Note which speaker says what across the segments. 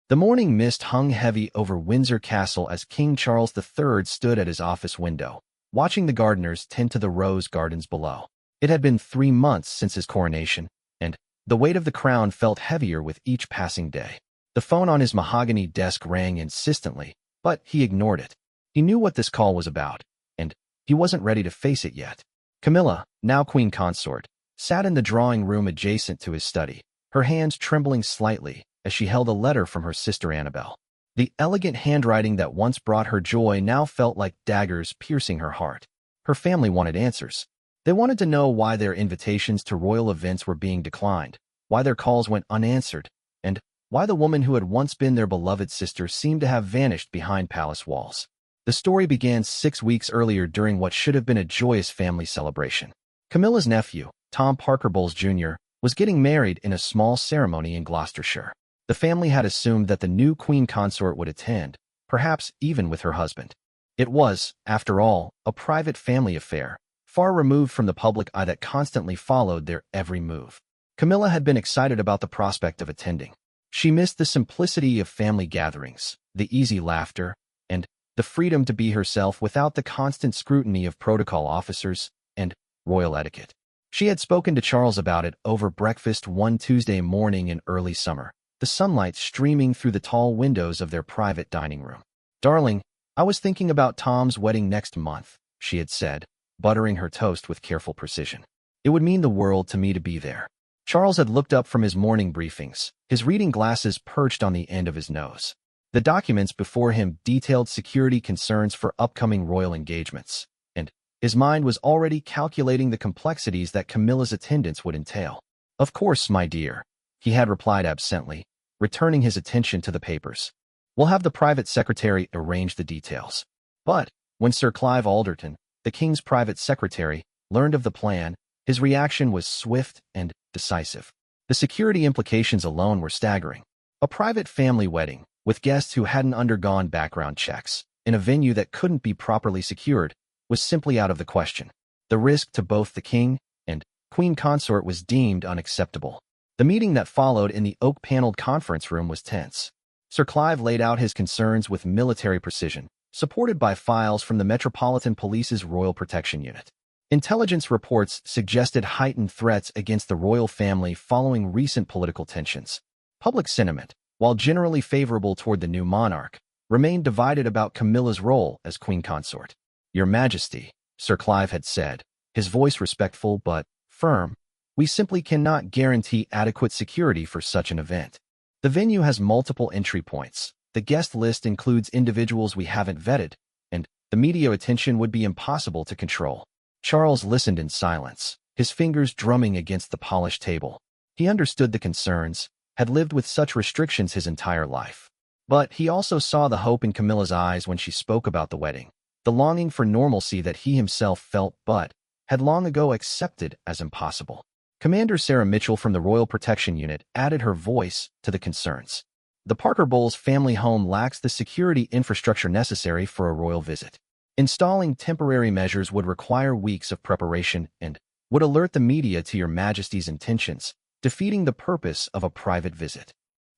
Speaker 1: The morning mist hung heavy over Windsor Castle as King Charles III stood at his office window, watching the gardeners tend to the rose gardens below. It had been 3 months since his coronation, and the weight of the crown felt heavier with each passing day. The phone on his mahogany desk rang insistently, but he ignored it. He knew what this call was about, and he wasn't ready to face it yet. Camilla, now queen consort, sat in the drawing room adjacent to his study, her hands trembling slightly as she held a letter from her sister Annabel. The elegant handwriting that once brought her joy now felt like daggers piercing her heart. Her family wanted answers. They wanted to know why their invitations to royal events were being declined, why their calls went unanswered, and why the woman who had once been their beloved sister seemed to have vanished behind palace walls. The story began 6 weeks earlier during what should have been a joyous family celebration. Camilla's nephew, Tom Parker Bowles Jr., was getting married in a small ceremony in Gloucestershire. The family had assumed that the new queen consort would attend, perhaps even with her husband. It was, after all, a private family affair, far removed from the public eye that constantly followed their every move. Camilla had been excited about the prospect of attending. She missed the simplicity of family gatherings, the easy laughter, and the freedom to be herself without the constant scrutiny of protocol officers and royal etiquette. She had spoken to Charles about it over breakfast one Tuesday morning in early summer, the sunlight streaming through the tall windows of their private dining room. "Darling, I was thinking about Tom's wedding next month," she had said, buttering her toast with careful precision. "It would mean the world to me to be there." Charles had looked up from his morning briefings, his reading glasses perched on the end of his nose. The documents before him detailed security concerns for upcoming royal engagements, and his mind was already calculating the complexities that Camilla's attendance would entail. "Of course, my dear," he had replied absently, returning his attention to the papers. "We'll have the private secretary arrange the details." But when Sir Clive Alderton, the king's private secretary, learned of the plan, his reaction was swift and decisive. The security implications alone were staggering. A private family wedding, with guests who hadn't undergone background checks, in a venue that couldn't be properly secured, was simply out of the question. The risk to both the king and queen consort was deemed unacceptable. The meeting that followed in the oak-paneled conference room was tense. Sir Clive laid out his concerns with military precision, supported by files from the Metropolitan Police's Royal Protection Unit. Intelligence reports suggested heightened threats against the royal family following recent political tensions. Public sentiment, while generally favorable toward the new monarch, remained divided about Camilla's role as queen consort. "Your Majesty," Sir Clive had said, his voice respectful but firm, "we simply cannot guarantee adequate security for such an event. The venue has multiple entry points. The guest list includes individuals we haven't vetted, and the media attention would be impossible to control." Charles listened in silence, his fingers drumming against the polished table. He understood the concerns, had lived with such restrictions his entire life. But he also saw the hope in Camilla's eyes when she spoke about the wedding, the longing for normalcy that he himself felt but had long ago accepted as impossible. Commander Sarah Mitchell from the Royal Protection Unit added her voice to the concerns. "The Parker Bowles family home lacks the security infrastructure necessary for a royal visit. Installing temporary measures would require weeks of preparation and would alert the media to your Majesty's intentions, defeating the purpose of a private visit."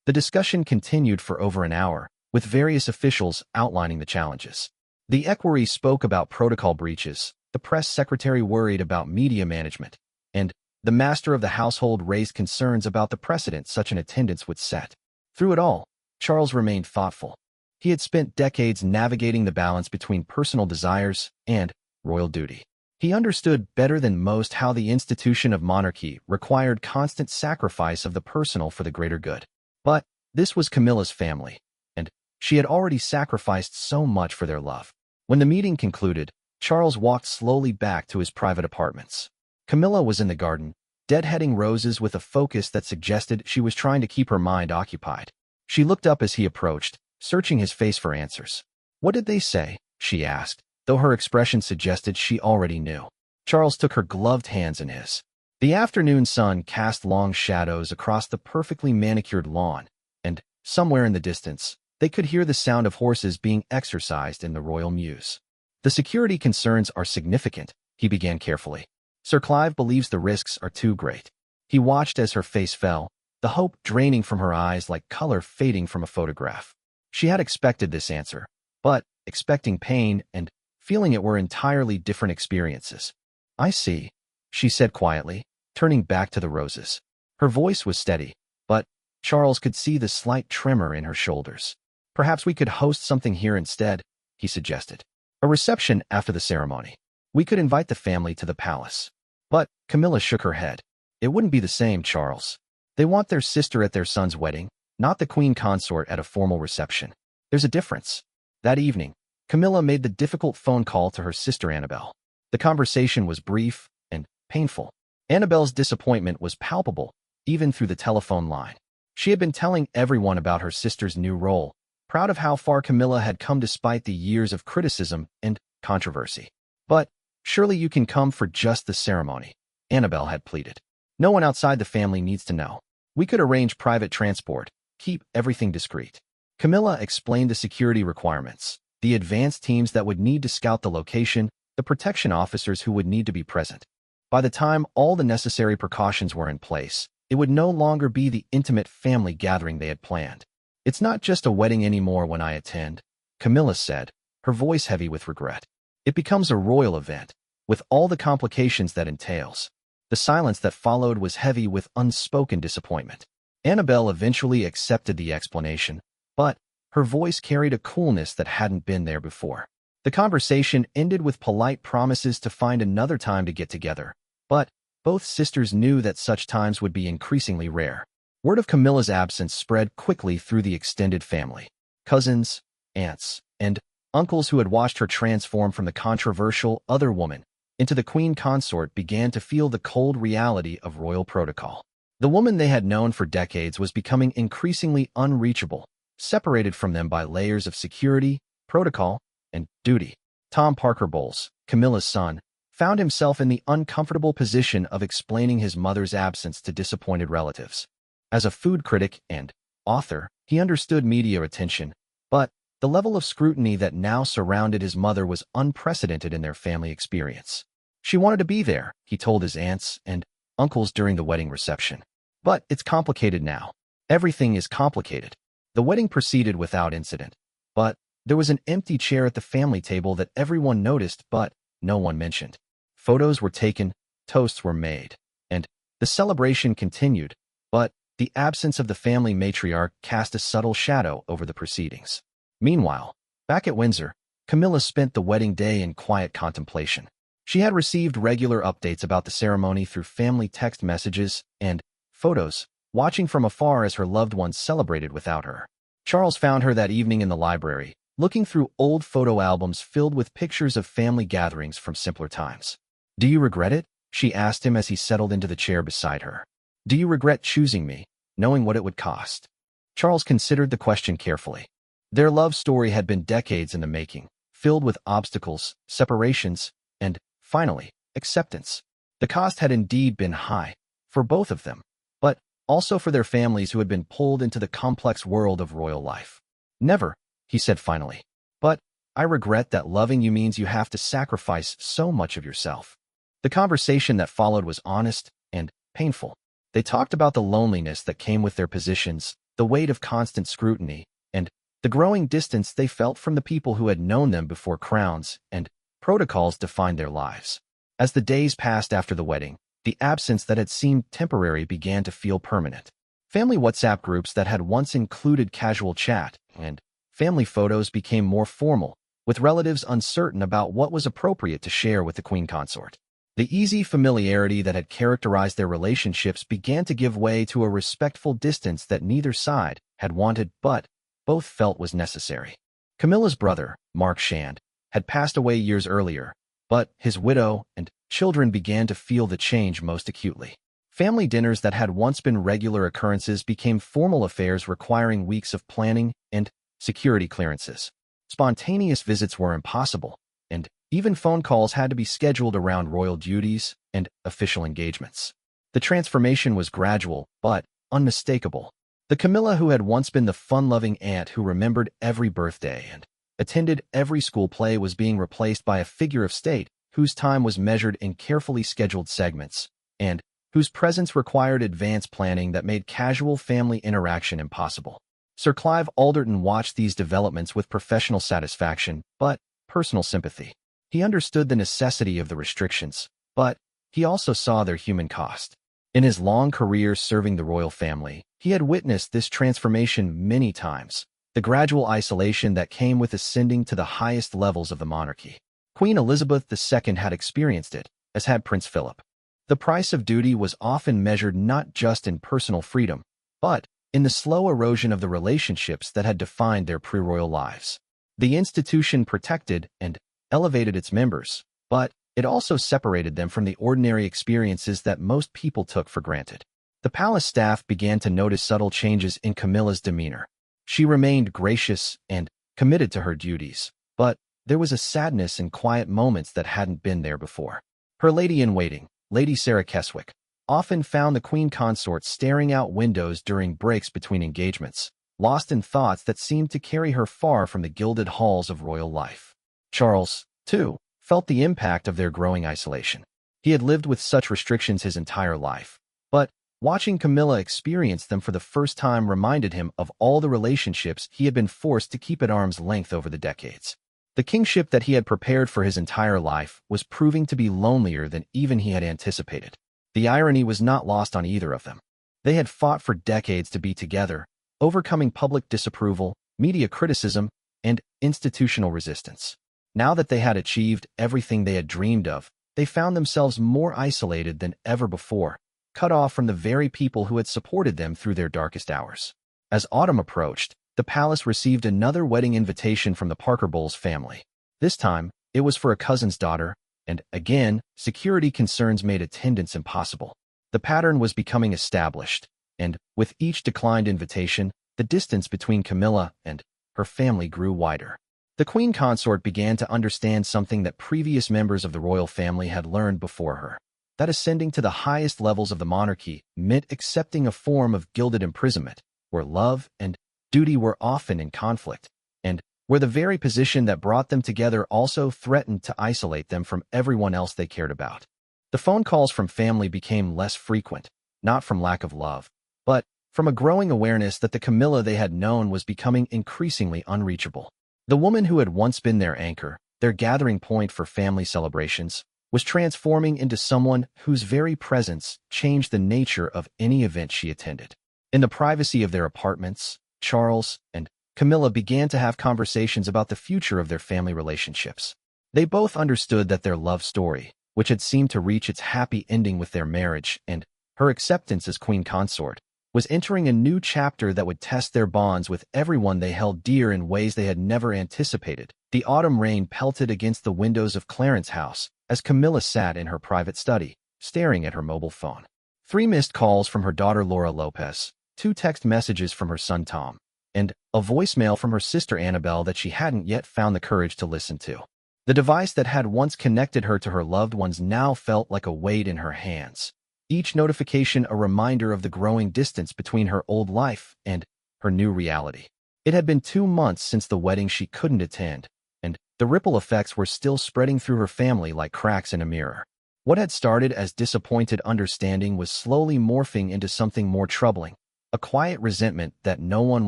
Speaker 1: The discussion continued for over an hour, with various officials outlining the challenges. The equerry spoke about protocol breaches, the press secretary worried about media management, and the master of the household raised concerns about the precedent such an attendance would set. Through it all, Charles remained thoughtful. He had spent decades navigating the balance between personal desires and royal duty. He understood better than most how the institution of monarchy required constant sacrifice of the personal for the greater good. But this was Camilla's family, and she had already sacrificed so much for their love. When the meeting concluded, Charles walked slowly back to his private apartments. Camilla was in the garden, deadheading roses with a focus that suggested she was trying to keep her mind occupied. She looked up as he approached, searching his face for answers. "What did they say?" she asked, though her expression suggested she already knew. Charles took her gloved hands in his. The afternoon sun cast long shadows across the perfectly manicured lawn, and somewhere in the distance, they could hear the sound of horses being exercised in the royal mews. "The security concerns are significant," he began carefully. "Sir Clive believes the risks are too great." He watched as her face fell, the hope draining from her eyes like color fading from a photograph. She had expected this answer, but expecting pain and feeling it were entirely different experiences. "I see," she said quietly, turning back to the roses. Her voice was steady, but Charles could see the slight tremor in her shoulders. "Perhaps we could host something here instead," he suggested. "A reception after the ceremony. We could invite the family to the palace." But Camilla shook her head. "It wouldn't be the same, Charles. They want their sister at their son's wedding, not the queen consort at a formal reception. There's a difference." That evening, Camilla made the difficult phone call to her sister Annabelle. The conversation was brief and painful. Annabelle's disappointment was palpable, even through the telephone line. She had been telling everyone about her sister's new role, proud of how far Camilla had come despite the years of criticism and controversy. "But surely you can come for just the ceremony," Annabelle had pleaded. "No one outside the family needs to know. We could arrange private transport, keep everything discreet." Camilla explained the security requirements, the advanced teams that would need to scout the location, the protection officers who would need to be present. By the time all the necessary precautions were in place, it would no longer be the intimate family gathering they had planned. "It's not just a wedding anymore when I attend," Camilla said, her voice heavy with regret. "It becomes a royal event, with all the complications that entails." The silence that followed was heavy with unspoken disappointment. Annabelle eventually accepted the explanation, but her voice carried a coolness that hadn't been there before. The conversation ended with polite promises to find another time to get together, but both sisters knew that such times would be increasingly rare. Word of Camilla's absence spread quickly through the extended family. Cousins, aunts, and uncles who had watched her transform from the controversial other woman into the queen consort began to feel the cold reality of royal protocol. The woman they had known for decades was becoming increasingly unreachable, separated from them by layers of security, protocol, and duty. Tom Parker Bowles, Camilla's son, found himself in the uncomfortable position of explaining his mother's absence to disappointed relatives. As a food critic and author, he understood media attention, but the level of scrutiny that now surrounded his mother was unprecedented in their family experience. "She wanted to be there," he told his aunts and uncles during the wedding reception. "But it's complicated now. Everything is complicated." The wedding proceeded without incident, but there was an empty chair at the family table that everyone noticed but no one mentioned. Photos were taken, toasts were made, and the celebration continued, but the absence of the family matriarch cast a subtle shadow over the proceedings. Meanwhile, back at Windsor, Camilla spent the wedding day in quiet contemplation. She had received regular updates about the ceremony through family text messages and photos, watching from afar as her loved ones celebrated without her. Charles found her that evening in the library, looking through old photo albums filled with pictures of family gatherings from simpler times. "Do you regret it?" she asked him as he settled into the chair beside her. "Do you regret choosing me, knowing what it would cost?" Charles considered the question carefully. Their love story had been decades in the making, filled with obstacles, separations, and, finally, acceptance. The cost had indeed been high, for both of them, but also for their families who had been pulled into the complex world of royal life. "Never," he said finally. "But I regret that loving you means you have to sacrifice so much of yourself." The conversation that followed was honest and painful. They talked about the loneliness that came with their positions, the weight of constant scrutiny, and the growing distance they felt from the people who had known them before crowns and protocols defined their lives. As the days passed after the wedding, the absence that had seemed temporary began to feel permanent. Family WhatsApp groups that had once included casual chat and family photos became more formal, with relatives uncertain about what was appropriate to share with the queen consort. The easy familiarity that had characterized their relationships began to give way to a respectful distance that neither side had wanted but both felt was necessary. Camilla's brother, Mark Shand, had passed away years earlier, but his widow and children began to feel the change most acutely. Family dinners that had once been regular occurrences became formal affairs requiring weeks of planning and security clearances. Spontaneous visits were impossible, and even phone calls had to be scheduled around royal duties and official engagements. The transformation was gradual, but unmistakable. The Camilla who had once been the fun-loving aunt who remembered every birthday and attended every school play was being replaced by a figure of state whose time was measured in carefully scheduled segments and whose presence required advanced planning that made casual family interaction impossible. Sir Clive Alderton watched these developments with professional satisfaction, but personal sympathy. He understood the necessity of the restrictions, but he also saw their human cost. In his long career serving the royal family, he had witnessed this transformation many times, the gradual isolation that came with ascending to the highest levels of the monarchy. Queen Elizabeth II had experienced it, as had Prince Philip. The price of duty was often measured not just in personal freedom, but in the slow erosion of the relationships that had defined their pre-royal lives. The institution protected and elevated its members, but it also separated them from the ordinary experiences that most people took for granted. The palace staff began to notice subtle changes in Camilla's demeanor. She remained gracious and committed to her duties, but there was a sadness in quiet moments that hadn't been there before. Her lady-in-waiting, Lady Sarah Keswick, often found the queen consort staring out windows during breaks between engagements, lost in thoughts that seemed to carry her far from the gilded halls of royal life. Charles, too, felt the impact of their growing isolation. He had lived with such restrictions his entire life, but watching Camilla experience them for the first time reminded him of all the relationships he had been forced to keep at arm's length over the decades. The kingship that he had prepared for his entire life was proving to be lonelier than even he had anticipated. The irony was not lost on either of them. They had fought for decades to be together, overcoming public disapproval, media criticism, and institutional resistance. Now that they had achieved everything they had dreamed of, they found themselves more isolated than ever before, cut off from the very people who had supported them through their darkest hours. As autumn approached, the palace received another wedding invitation from the Parker Bowles family. This time, it was for a cousin's daughter, and again, security concerns made attendance impossible. The pattern was becoming established, and with each declined invitation, the distance between Camilla and her family grew wider. The queen consort began to understand something that previous members of the royal family had learned before her, that ascending to the highest levels of the monarchy meant accepting a form of gilded imprisonment, where love and duty were often in conflict, and where the very position that brought them together also threatened to isolate them from everyone else they cared about. The phone calls from family became less frequent, not from lack of love, but from a growing awareness that the Camilla they had known was becoming increasingly unreachable. The woman who had once been their anchor, their gathering point for family celebrations, was transforming into someone whose very presence changed the nature of any event she attended. In the privacy of their apartments, Charles and Camilla began to have conversations about the future of their family relationships. They both understood that their love story, which had seemed to reach its happy ending with their marriage and her acceptance as queen consort, was entering a new chapter that would test their bonds with everyone they held dear in ways they had never anticipated. The autumn rain pelted against the windows of Clarence House as Camilla sat in her private study, staring at her mobile phone. 3 missed calls from her daughter Laura Lopez, 2 text messages from her son Tom, and a voicemail from her sister Annabelle that she hadn't yet found the courage to listen to. The device that had once connected her to her loved ones now felt like a weight in her hands, each notification a reminder of the growing distance between her old life and her new reality. It had been 2 months since the wedding she couldn't attend, and the ripple effects were still spreading through her family like cracks in a mirror. What had started as disappointed understanding was slowly morphing into something more troubling, a quiet resentment that no one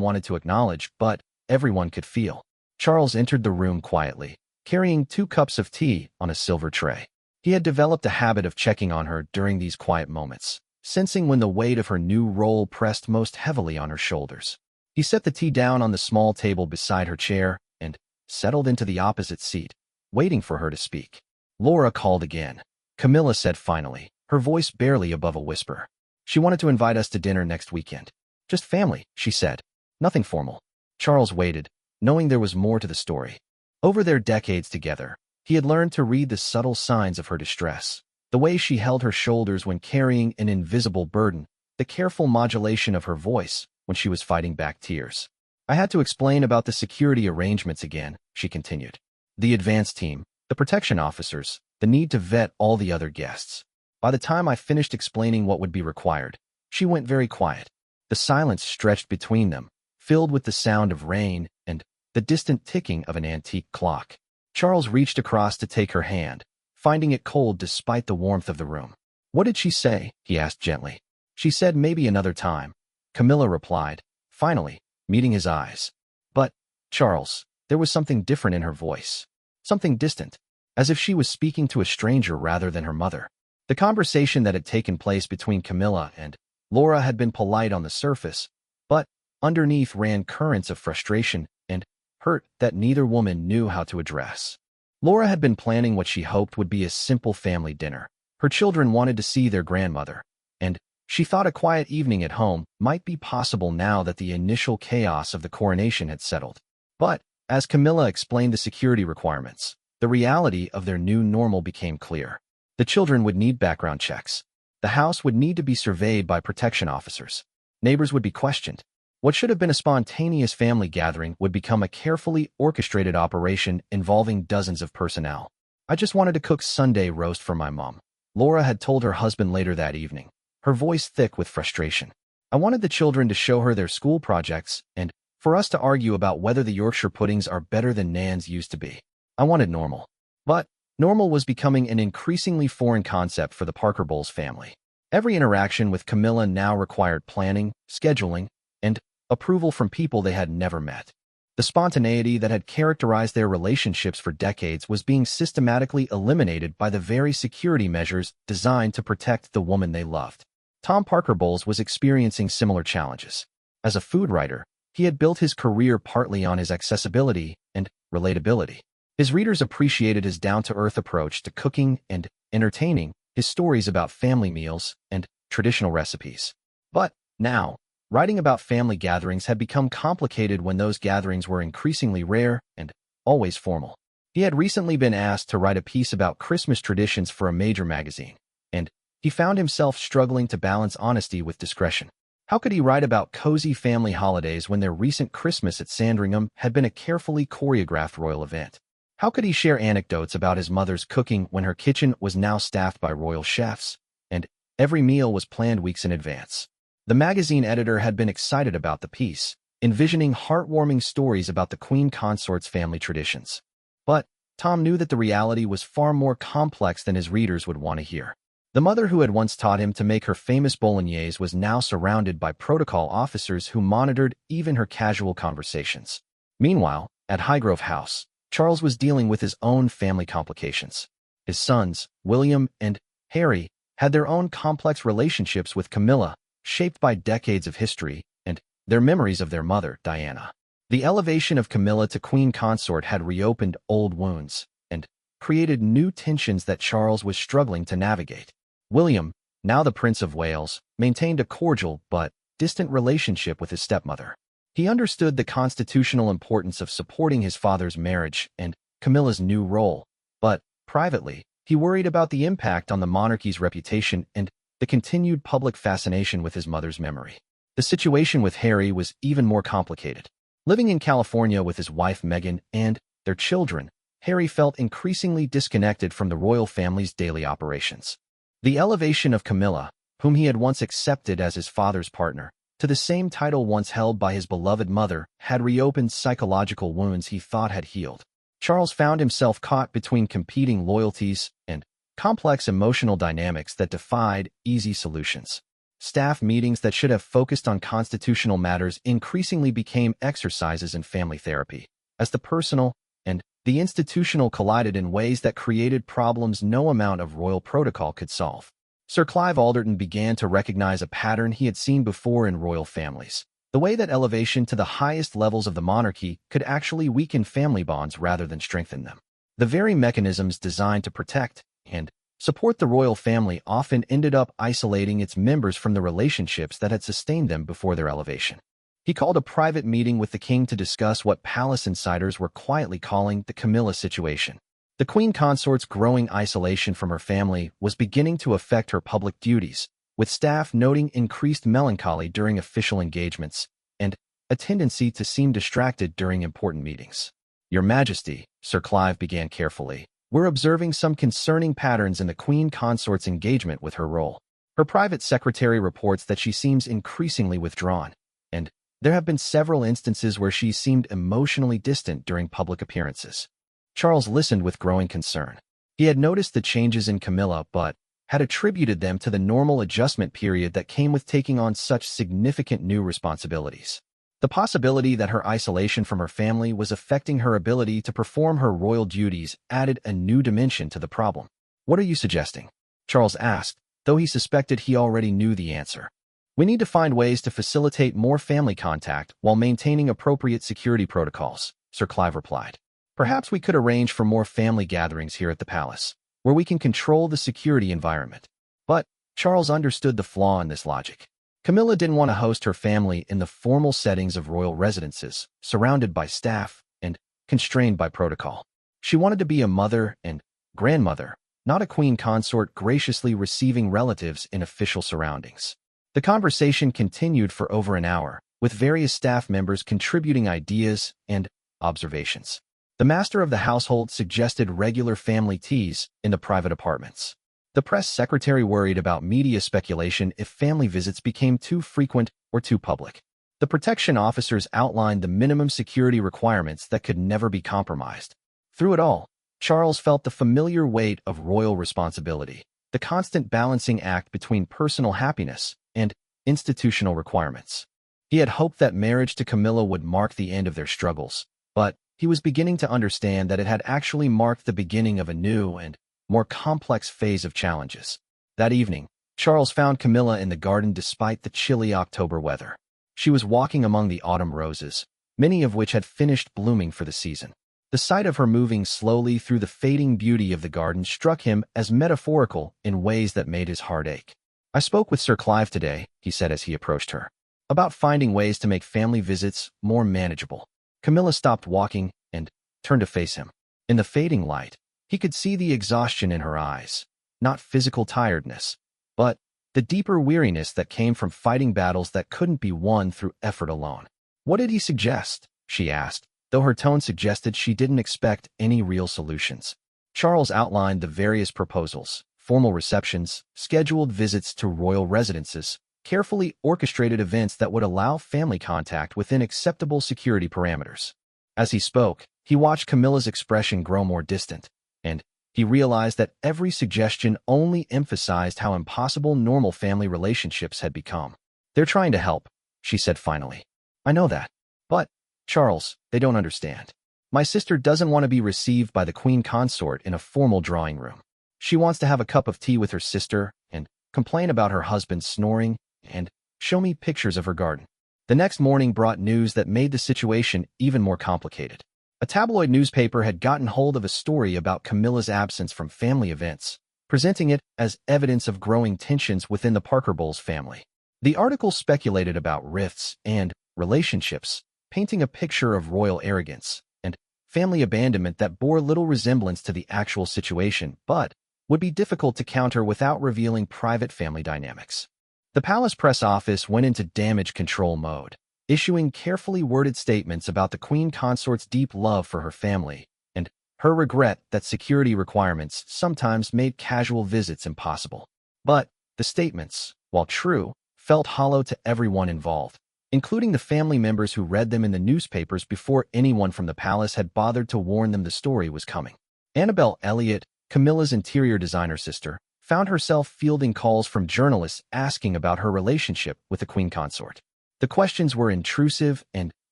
Speaker 1: wanted to acknowledge, but everyone could feel. Charles entered the room quietly, carrying 2 cups of tea on a silver tray. He had developed a habit of checking on her during these quiet moments, sensing when the weight of her new role pressed most heavily on her shoulders. He set the tea down on the small table beside her chair and settled into the opposite seat, waiting for her to speak. Laura called again. Camilla said finally, her voice barely above a whisper. She wanted to invite us to dinner next weekend. Just family, she said. Nothing formal. Charles waited, knowing there was more to the story. Over their decades together, he had learned to read the subtle signs of her distress, the way she held her shoulders when carrying an invisible burden, the careful modulation of her voice when she was fighting back tears. I had to explain about the security arrangements again, she continued. The advance team, the protection officers, the need to vet all the other guests. By the time I finished explaining what would be required, she went very quiet. The silence stretched between them, filled with the sound of rain and the distant ticking of an antique clock. Charles reached across to take her hand, finding it cold despite the warmth of the room. "What did she say?" he asked gently. "She said maybe another time," Camilla replied, finally, meeting his eyes. "But, Charles," there was something different in her voice. Something distant, as if she was speaking to a stranger rather than her mother. The conversation that had taken place between Camilla and Laura had been polite on the surface, but underneath ran currents of frustration and hurt that neither woman knew how to address. Laura had been planning what she hoped would be a simple family dinner. Her children wanted to see their grandmother, and she thought a quiet evening at home might be possible now that the initial chaos of the coronation had settled. But, as Camilla explained the security requirements, the reality of their new normal became clear. The children would need background checks. The house would need to be surveyed by protection officers. Neighbors would be questioned. What should have been a spontaneous family gathering would become a carefully orchestrated operation involving dozens of personnel. "I just wanted to cook Sunday roast for my mom," Laura had told her husband later that evening, her voice thick with frustration. "I wanted the children to show her their school projects and for us to argue about whether the Yorkshire puddings are better than Nan's used to be. I wanted normal." But normal was becoming an increasingly foreign concept for the Parker Bowles family. Every interaction with Camilla now required planning, scheduling, and approval from people they had never met. The spontaneity that had characterized their relationships for decades was being systematically eliminated by the very security measures designed to protect the woman they loved. Tom Parker Bowles was experiencing similar challenges. As a food writer, he had built his career partly on his accessibility and relatability. His readers appreciated his down-to-earth approach to cooking and entertaining, his stories about family meals and traditional recipes. But now, writing about family gatherings had become complicated when those gatherings were increasingly rare and always formal. He had recently been asked to write a piece about Christmas traditions for a major magazine, and he found himself struggling to balance honesty with discretion. How could he write about cozy family holidays when their recent Christmas at Sandringham had been a carefully choreographed royal event? How could he share anecdotes about his mother's cooking when her kitchen was now staffed by royal chefs, and every meal was planned weeks in advance? The magazine editor had been excited about the piece, envisioning heartwarming stories about the Queen Consort's family traditions. But Tom knew that the reality was far more complex than his readers would want to hear. The mother who had once taught him to make her famous bolognese was now surrounded by protocol officers who monitored even her casual conversations. Meanwhile, at Highgrove House, Charles was dealing with his own family complications. His sons, William and Harry, had their own complex relationships with Camilla, shaped by decades of history and their memories of their mother, Diana. The elevation of Camilla to Queen Consort had reopened old wounds and created new tensions that Charles was struggling to navigate. William, now the Prince of Wales, maintained a cordial but distant relationship with his stepmother. He understood the constitutional importance of supporting his father's marriage and Camilla's new role, but, privately, he worried about the impact on the monarchy's reputation and the continued public fascination with his mother's memory. The situation with Harry was even more complicated. Living in California with his wife Meghan and their children, Harry felt increasingly disconnected from the royal family's daily operations. The elevation of Camilla, whom he had once accepted as his father's partner, to the same title once held by his beloved mother, had reopened psychological wounds he thought had healed. Charles found himself caught between competing loyalties and complex emotional dynamics that defied easy solutions. Staff meetings that should have focused on constitutional matters increasingly became exercises in family therapy, as the personal and the institutional collided in ways that created problems no amount of royal protocol could solve. Sir Clive Alderton began to recognize a pattern he had seen before in royal families, the way that elevation to the highest levels of the monarchy could actually weaken family bonds rather than strengthen them. The very mechanisms designed to protect and support the royal family often ended up isolating its members from the relationships that had sustained them before their elevation. He called a private meeting with the king to discuss what palace insiders were quietly calling the Camilla situation. The Queen Consort's growing isolation from her family was beginning to affect her public duties, with staff noting increased melancholy during official engagements and a tendency to seem distracted during important meetings. "Your Majesty," Sir Clive began carefully, "we're observing some concerning patterns in the Queen Consort's engagement with her role. Her private secretary reports that she seems increasingly withdrawn, and there have been several instances where she seemed emotionally distant during public appearances." Charles listened with growing concern. He had noticed the changes in Camilla, but had attributed them to the normal adjustment period that came with taking on such significant new responsibilities. The possibility that her isolation from her family was affecting her ability to perform her royal duties added a new dimension to the problem. "What are you suggesting?" Charles asked, though he suspected he already knew the answer. "We need to find ways to facilitate more family contact while maintaining appropriate security protocols," Sir Clive replied. "Perhaps we could arrange for more family gatherings here at the palace, where we can control the security environment." But Charles understood the flaw in this logic. Camilla didn't want to host her family in the formal settings of royal residences, surrounded by staff and constrained by protocol. She wanted to be a mother and grandmother, not a queen consort graciously receiving relatives in official surroundings. The conversation continued for over an hour, with various staff members contributing ideas and observations. The master of the household suggested regular family teas in the private apartments. The press secretary worried about media speculation if family visits became too frequent or too public. The protection officers outlined the minimum security requirements that could never be compromised. Through it all, Charles felt the familiar weight of royal responsibility, the constant balancing act between personal happiness and institutional requirements. He had hoped that marriage to Camilla would mark the end of their struggles, but he was beginning to understand that it had actually marked the beginning of a new and more complex phase of challenges. That evening, Charles found Camilla in the garden despite the chilly October weather. She was walking among the autumn roses, many of which had finished blooming for the season. The sight of her moving slowly through the fading beauty of the garden struck him as metaphorical in ways that made his heart ache. "I spoke with Sir Clive today," he said as he approached her, "about finding ways to make family visits more manageable." Camilla stopped walking and turned to face him. In the fading light, he could see the exhaustion in her eyes, not physical tiredness, but the deeper weariness that came from fighting battles that couldn't be won through effort alone. "What did he suggest?" she asked, though her tone suggested she didn't expect any real solutions. Charles outlined the various proposals: formal receptions, scheduled visits to royal residences, carefully orchestrated events that would allow family contact within acceptable security parameters. As he spoke, he watched Camilla's expression grow more distant, and he realized that every suggestion only emphasized how impossible normal family relationships had become. "They're trying to help," she said finally. "I know that. But, Charles, they don't understand. My sister doesn't want to be received by the queen consort in a formal drawing room. She wants to have a cup of tea with her sister and complain about her husband snoring and show me pictures of her garden." The next morning brought news that made the situation even more complicated. A tabloid newspaper had gotten hold of a story about Camilla's absence from family events, presenting it as evidence of growing tensions within the Parker Bowles family. The article speculated about rifts and relationships, painting a picture of royal arrogance and family abandonment that bore little resemblance to the actual situation, but would be difficult to counter without revealing private family dynamics. The palace press office went into damage control mode, issuing carefully worded statements about the queen consort's deep love for her family and her regret that security requirements sometimes made casual visits impossible. But the statements, while true, felt hollow to everyone involved, including the family members who read them in the newspapers before anyone from the palace had bothered to warn them the story was coming. Annabelle Elliott, Camilla's interior designer sister, found herself fielding calls from journalists asking about her relationship with the queen consort. The questions were intrusive and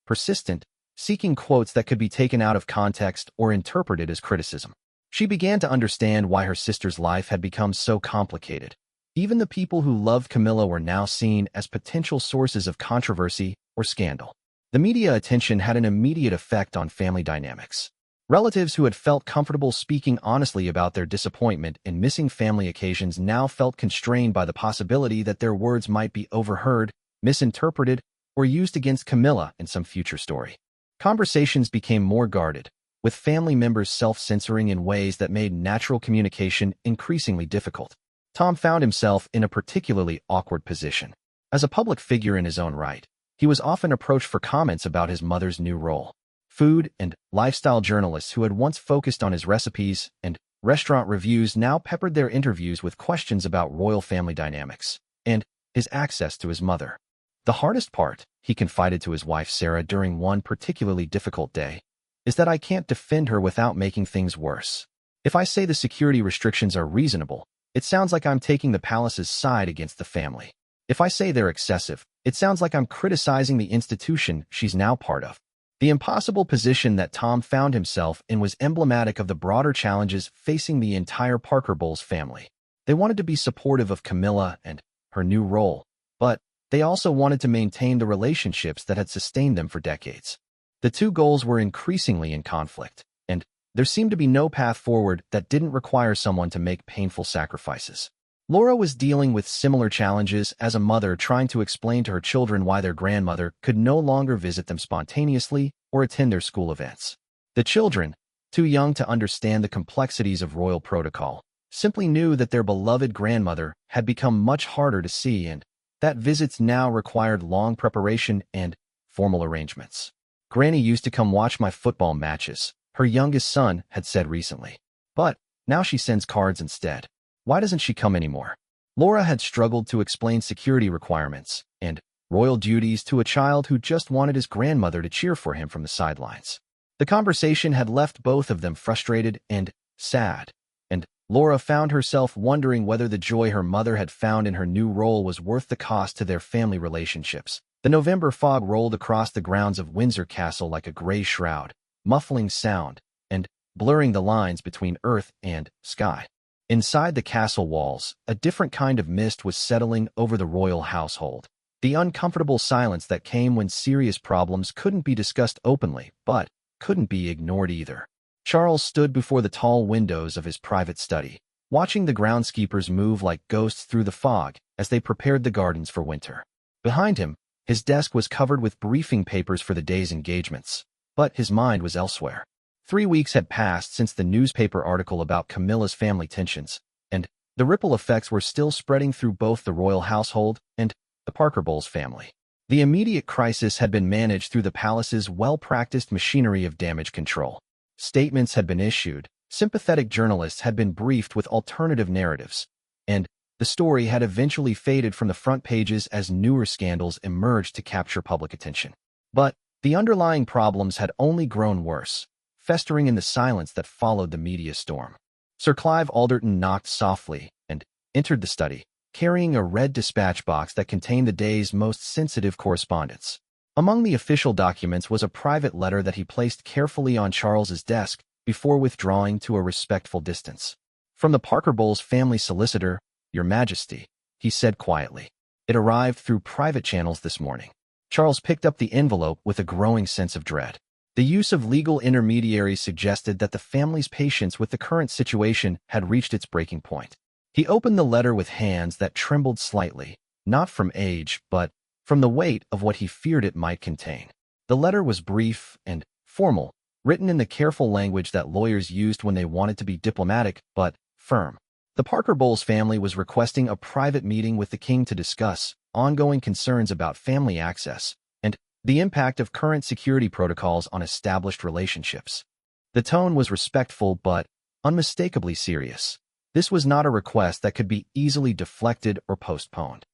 Speaker 1: persistent, seeking quotes that could be taken out of context or interpreted as criticism. She began to understand why her sister's life had become so complicated. Even the people who loved Camilla were now seen as potential sources of controversy or scandal. The media attention had an immediate effect on family dynamics. Relatives who had felt comfortable speaking honestly about their disappointment in missing family occasions now felt constrained by the possibility that their words might be overheard, misinterpreted, or used against Camilla in some future story. Conversations became more guarded, with family members self-censoring in ways that made natural communication increasingly difficult. Tom found himself in a particularly awkward position. As a public figure in his own right, he was often approached for comments about his mother's new role. Food and lifestyle journalists who had once focused on his recipes and restaurant reviews now peppered their interviews with questions about royal family dynamics and his access to his mother. "The hardest part," he confided to his wife Sarah during one particularly difficult day, "is that I can't defend her without making things worse. If I say the security restrictions are reasonable, It sounds like I'm taking the palace's side against the family. If I say they're excessive, it sounds like I'm criticizing the institution she's now part of. The impossible position that Tom found himself in was emblematic of the broader challenges facing the entire Parker Bowles family. They wanted to be supportive of Camilla and her new role, but they also wanted to maintain the relationships that had sustained them for decades. The two goals were increasingly in conflict, and there seemed to be no path forward that didn't require someone to make painful sacrifices. Laura was dealing with similar challenges as a mother trying to explain to her children why their grandmother could no longer visit them spontaneously or attend their school events. The children, too young to understand the complexities of royal protocol, simply knew that their beloved grandmother had become much harder to see and that visits now required long preparation and formal arrangements. "Granny used to come watch my football matches," her youngest son had said recently. "But now she sends cards instead. Why doesn't she come anymore?" Laura had struggled to explain security requirements and royal duties to a child who just wanted his grandmother to cheer for him from the sidelines. The conversation had left both of them frustrated and sad, and Laura found herself wondering whether the joy her mother had found in her new role was worth the cost to their family relationships. The November fog rolled across the grounds of Windsor Castle like a gray shroud, muffling sound and blurring the lines between earth and sky. Inside the castle walls, a different kind of mist was settling over the royal household. The uncomfortable silence that came when serious problems couldn't be discussed openly, but couldn't be ignored either. Charles stood before the tall windows of his private study, watching the groundskeepers move like ghosts through the fog as they prepared the gardens for winter. Behind him, his desk was covered with briefing papers for the day's engagements, but his mind was elsewhere. 3 weeks had passed since the newspaper article about Camilla's family tensions, and the ripple effects were still spreading through both the royal household and the Parker Bowles family. The immediate crisis had been managed through the palace's well-practiced machinery of damage control. Statements had been issued, sympathetic journalists had been briefed with alternative narratives, and the story had eventually faded from the front pages as newer scandals emerged to capture public attention. But the underlying problems had only grown worse, festering in the silence that followed the media storm. Sir Clive Alderton knocked softly and entered the study, carrying a red dispatch box that contained the day's most sensitive correspondence. Among the official documents was a private letter that he placed carefully on Charles's desk before withdrawing to a respectful distance. "From the Parker Bowles family solicitor, Your Majesty," he said quietly. "It arrived through private channels this morning." Charles picked up the envelope with a growing sense of dread. The use of legal intermediaries suggested that the family's patience with the current situation had reached its breaking point. He opened the letter with hands that trembled slightly, not from age, but from the weight of what he feared it might contain. The letter was brief and formal, written in the careful language that lawyers used when they wanted to be diplomatic but firm. The Parker Bowles family was requesting a private meeting with the king to discuss ongoing concerns about family access and the impact of current security protocols on established relationships. The tone was respectful but unmistakably serious. This was not a request that could be easily deflected or postponed.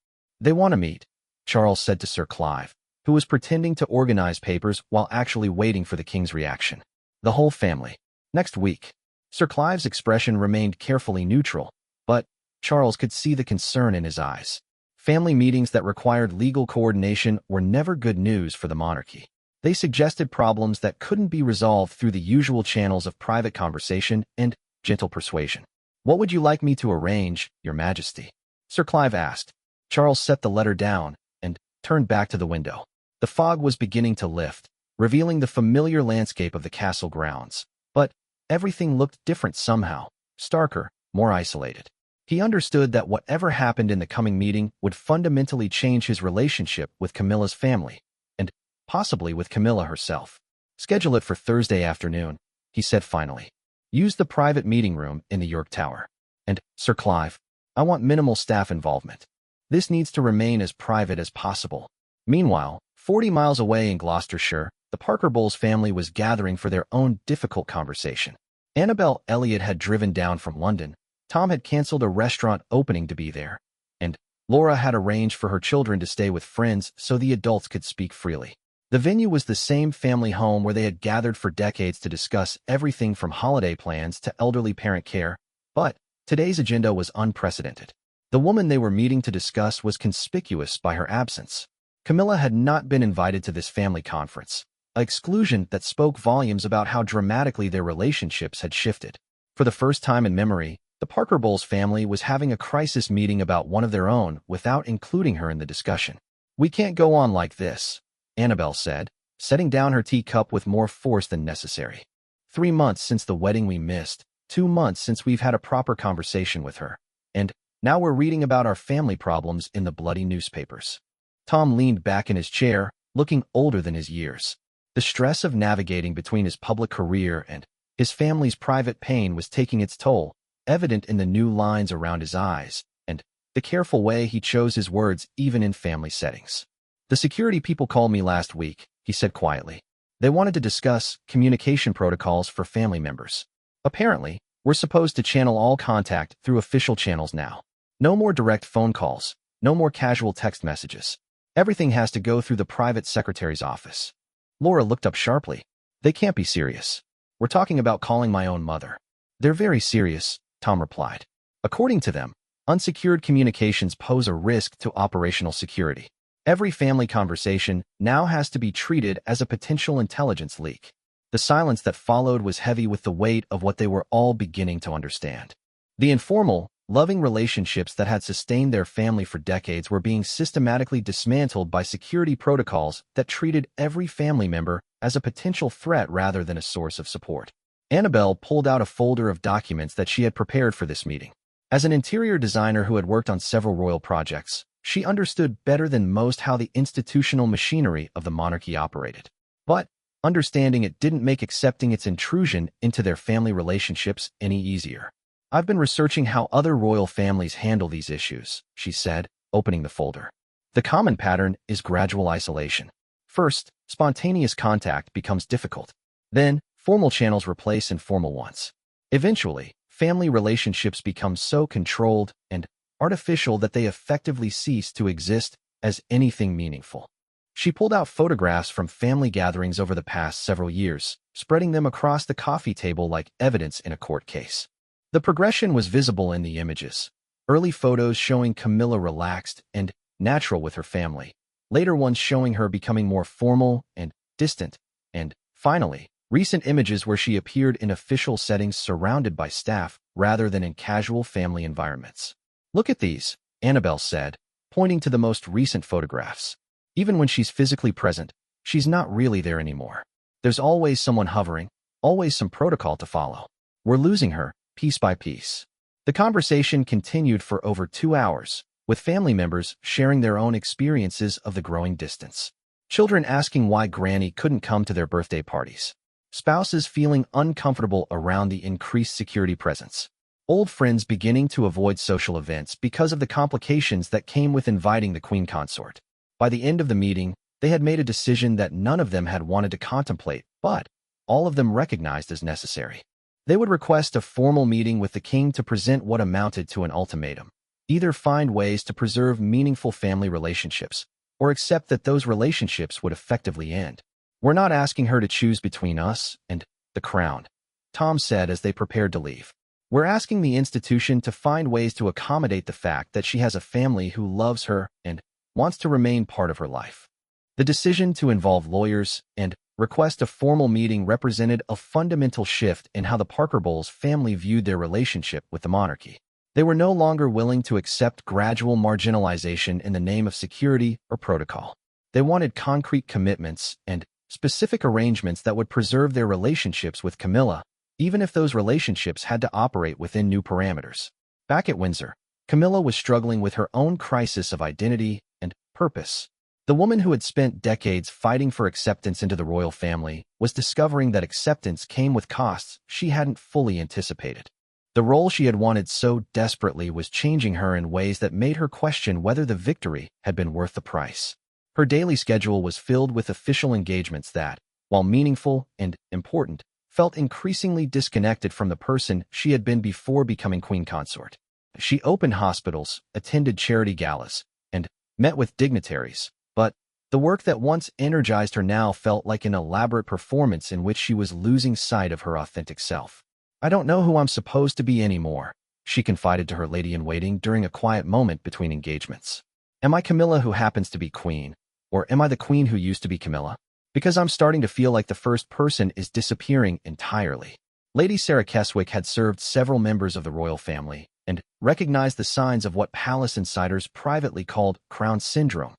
Speaker 1: "They want to meet," Charles said to Sir Clive, who was pretending to organize papers while actually waiting for the king's reaction. "The whole family. Next week." Sir Clive's expression remained carefully neutral, but Charles could see the concern in his eyes. Family meetings that required legal coordination were never good news for the monarchy. They suggested problems that couldn't be resolved through the usual channels of private conversation and gentle persuasion. "What would you like me to arrange, Your Majesty?" Sir Clive asked. Charles set the letter down and turned back to the window. The fog was beginning to lift, revealing the familiar landscape of the castle grounds. But everything looked different somehow, starker, more isolated. He understood that whatever happened in the coming meeting would fundamentally change his relationship with Camilla's family, and possibly with Camilla herself. "Schedule it for Thursday afternoon," he said finally. "Use the private meeting room in the York Tower. And, Sir Clive, I want minimal staff involvement. This needs to remain as private as possible." Meanwhile, 40 miles away in Gloucestershire, the Parker Bowles family was gathering for their own difficult conversation. Annabel Elliot had driven down from London, Tom had canceled a restaurant opening to be there, and Laura had arranged for her children to stay with friends so the adults could speak freely. The venue was the same family home where they had gathered for decades to discuss everything from holiday plans to elderly parent care, but Today's agenda was unprecedented. The woman they were meeting to discuss was conspicuous by her absence. Camilla had not been invited to this family conference, an exclusion that spoke volumes about how dramatically their relationships had shifted. For the first time in memory, the Parker Bowles family was having a crisis meeting about one of their own without including her in the discussion. "We can't go on like this," Annabelle said, setting down her teacup with more force than necessary. 3 months since the wedding we missed, 2 months since we've had a proper conversation with her, and now we're reading about our family problems in the bloody newspapers. Tom leaned back in his chair, looking older than his years. The stress of navigating between his public career and his family's private pain was taking its toll, evident in the new lines around his eyes, and the careful way he chose his words even in family settings. "The security people called me last week," he said quietly. "They wanted to discuss communication protocols for family members. Apparently, we're supposed to channel all contact through official channels now. No more direct phone calls, no more casual text messages. Everything has to go through the private secretary's office." Laura looked up sharply. "They can't be serious. We're talking about calling my own mother." "They're very serious," Tom replied. "According to them, unsecured communications pose a risk to operational security. Every family conversation now has to be treated as a potential intelligence leak." The silence that followed was heavy with the weight of what they were all beginning to understand. The informal, loving relationships that had sustained their family for decades were being systematically dismantled by security protocols that treated every family member as a potential threat rather than a source of support. Annabelle pulled out a folder of documents that she had prepared for this meeting. As an interior designer who had worked on several royal projects, she understood better than most how the institutional machinery of the monarchy operated. But understanding it didn't make accepting its intrusion into their family relationships any easier. "I've been researching how other royal families handle these issues," she said, opening the folder. "The common pattern is gradual isolation. First, spontaneous contact becomes difficult. Then, formal channels replace informal ones. Eventually, family relationships become so controlled and artificial that they effectively cease to exist as anything meaningful." She pulled out photographs from family gatherings over the past several years, spreading them across the coffee table like evidence in a court case. The progression was visible in the images. Early photos showing Camilla relaxed and natural with her family, later ones showing her becoming more formal and distant, and, finally, recent images where she appeared in official settings surrounded by staff rather than in casual family environments. "Look at these," Annabelle said, pointing to the most recent photographs. "Even when she's physically present, she's not really there anymore. There's always someone hovering, always some protocol to follow. We're losing her, piece by piece." The conversation continued for over 2 hours, with family members sharing their own experiences of the growing distance. Children asking why Granny couldn't come to their birthday parties. Spouses feeling uncomfortable around the increased security presence. Old friends beginning to avoid social events because of the complications that came with inviting the Queen Consort. By the end of the meeting, they had made a decision that none of them had wanted to contemplate, but all of them recognized as necessary. They would request a formal meeting with the king to present what amounted to an ultimatum. Either find ways to preserve meaningful family relationships, or accept that those relationships would effectively end. "We're not asking her to choose between us and the crown," Tom said as they prepared to leave. "We're asking the institution to find ways to accommodate the fact that she has a family who loves her and wants to remain part of her life." The decision to involve lawyers and request a formal meeting represented a fundamental shift in how the Parker Bowles family viewed their relationship with the monarchy. They were no longer willing to accept gradual marginalization in the name of security or protocol. They wanted concrete commitments and specific arrangements that would preserve their relationships with Camilla, even if those relationships had to operate within new parameters. Back at Windsor, Camilla was struggling with her own crisis of identity and purpose. The woman who had spent decades fighting for acceptance into the royal family was discovering that acceptance came with costs she hadn't fully anticipated. The role she had wanted so desperately was changing her in ways that made her question whether the victory had been worth the price. Her daily schedule was filled with official engagements that, while meaningful and important, felt increasingly disconnected from the person she had been before becoming Queen Consort. She opened hospitals, attended charity galas, and met with dignitaries, but the work that once energized her now felt like an elaborate performance in which she was losing sight of her authentic self. "I don't know who I'm supposed to be anymore," she confided to her lady-in-waiting during a quiet moment between engagements. Am I Camilla who happens to be queen, or am I the queen who used to be Camilla? Because I'm starting to feel like the first person is disappearing entirely. Lady Sarah Keswick had served several members of the royal family and recognized the signs of what palace insiders privately called crown syndrome,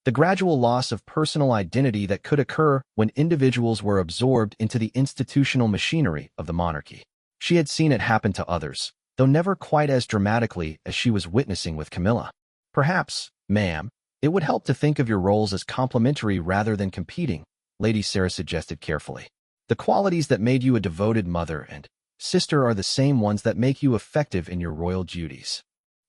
Speaker 1: the gradual loss of personal identity that could occur when individuals were absorbed into the institutional machinery of the monarchy. She had seen it happen to others, though never quite as dramatically as she was witnessing with Camilla. Perhaps, ma'am, it would help to think of your roles as complementary rather than competing, Lady Sarah suggested carefully. The qualities that made you a devoted mother and sister are the same ones that make you effective in your royal duties.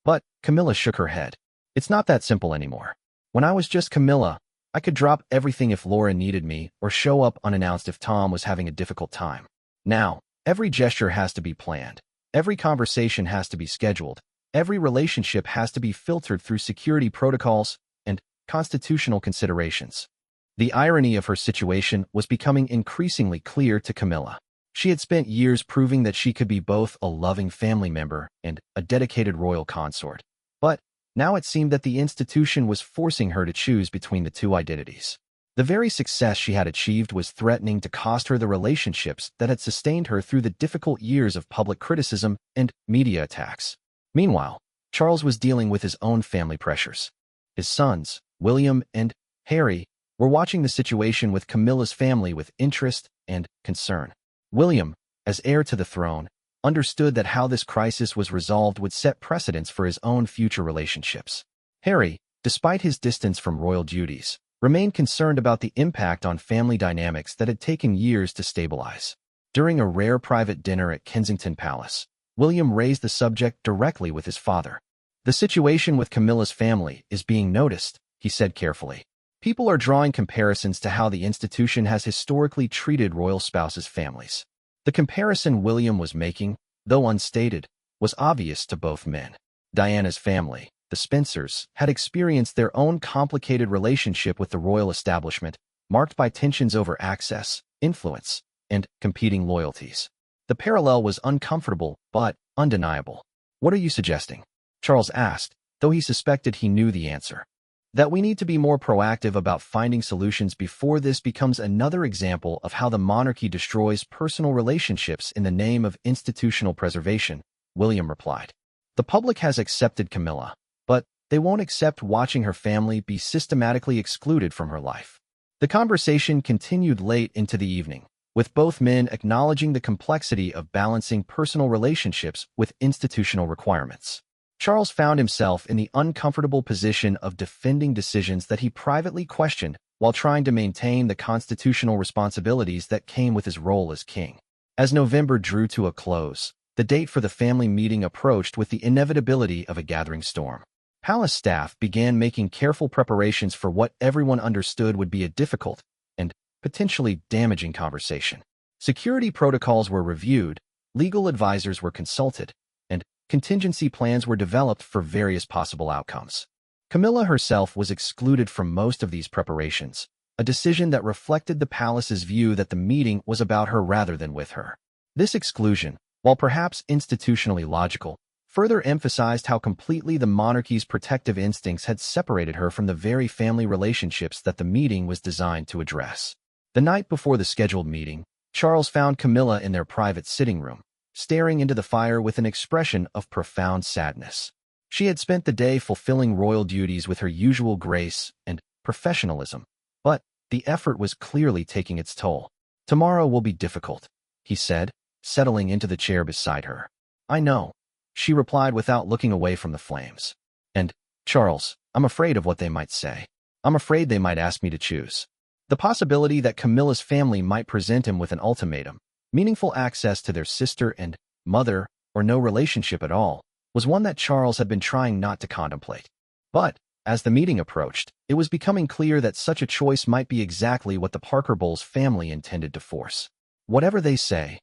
Speaker 1: But Camilla shook her head. It's not that simple anymore. When I was just Camilla, I could drop everything if Laura needed me or show up unannounced if Tom was having a difficult time. Now, every gesture has to be planned. Every conversation has to be scheduled. Every relationship has to be filtered through security protocols and constitutional considerations. The irony of her situation was becoming increasingly clear to Camilla. She had spent years proving that she could be both a loving family member and a dedicated royal consort. But now it seemed that the institution was forcing her to choose between the two identities. The very success she had achieved was threatening to cost her the relationships that had sustained her through the difficult years of public criticism and media attacks. Meanwhile, Charles was dealing with his own family pressures. His sons, William and Harry, were watching the situation with Camilla's family with interest and concern. William, as heir to the throne, understood that how this crisis was resolved would set precedents for his own future relationships. Harry, despite his distance from royal duties, remained concerned about the impact on family dynamics that had taken years to stabilize. During a rare private dinner at Kensington Palace, William raised the subject directly with his father. The situation with Camilla's family is being noticed, he said carefully. People are drawing comparisons to how the institution has historically treated royal spouses' families. The comparison William was making, though unstated, was obvious to both men. Diana's family, the Spencers, had experienced their own complicated relationship with the royal establishment, marked by tensions over access, influence, and competing loyalties. The parallel was uncomfortable but undeniable. What are you suggesting? Charles asked, though he suspected he knew the answer. That we need to be more proactive about finding solutions before this becomes another example of how the monarchy destroys personal relationships in the name of institutional preservation, William replied. The public has accepted Camilla, but they won't accept watching her family be systematically excluded from her life. The conversation continued late into the evening, with both men acknowledging the complexity of balancing personal relationships with institutional requirements. Charles found himself in the uncomfortable position of defending decisions that he privately questioned while trying to maintain the constitutional responsibilities that came with his role as king. As November drew to a close, the date for the family meeting approached with the inevitability of a gathering storm. Palace staff began making careful preparations for what everyone understood would be a difficult and potentially damaging conversation. Security protocols were reviewed, legal advisors were consulted, and contingency plans were developed for various possible outcomes. Camilla herself was excluded from most of these preparations, a decision that reflected the palace's view that the meeting was about her rather than with her. This exclusion, while perhaps institutionally logical, further emphasized how completely the monarchy's protective instincts had separated her from the very family relationships that the meeting was designed to address. The night before the scheduled meeting, Charles found Camilla in their private sitting room, staring into the fire with an expression of profound sadness. She had spent the day fulfilling royal duties with her usual grace and professionalism, but the effort was clearly taking its toll. "Tomorrow will be difficult," he said, settling into the chair beside her. "I know," she replied without looking away from the flames. "And, Charles, I'm afraid of what they might say. I'm afraid they might ask me to choose." The possibility that Camilla's family might present him with an ultimatum, meaningful access to their sister and mother, or no relationship at all, was one that Charles had been trying not to contemplate. But, as the meeting approached, it was becoming clear that such a choice might be exactly what the Parker Bowles family intended to force. "Whatever they say,"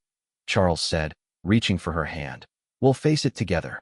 Speaker 1: Charles said, reaching for her hand, "we'll face it together."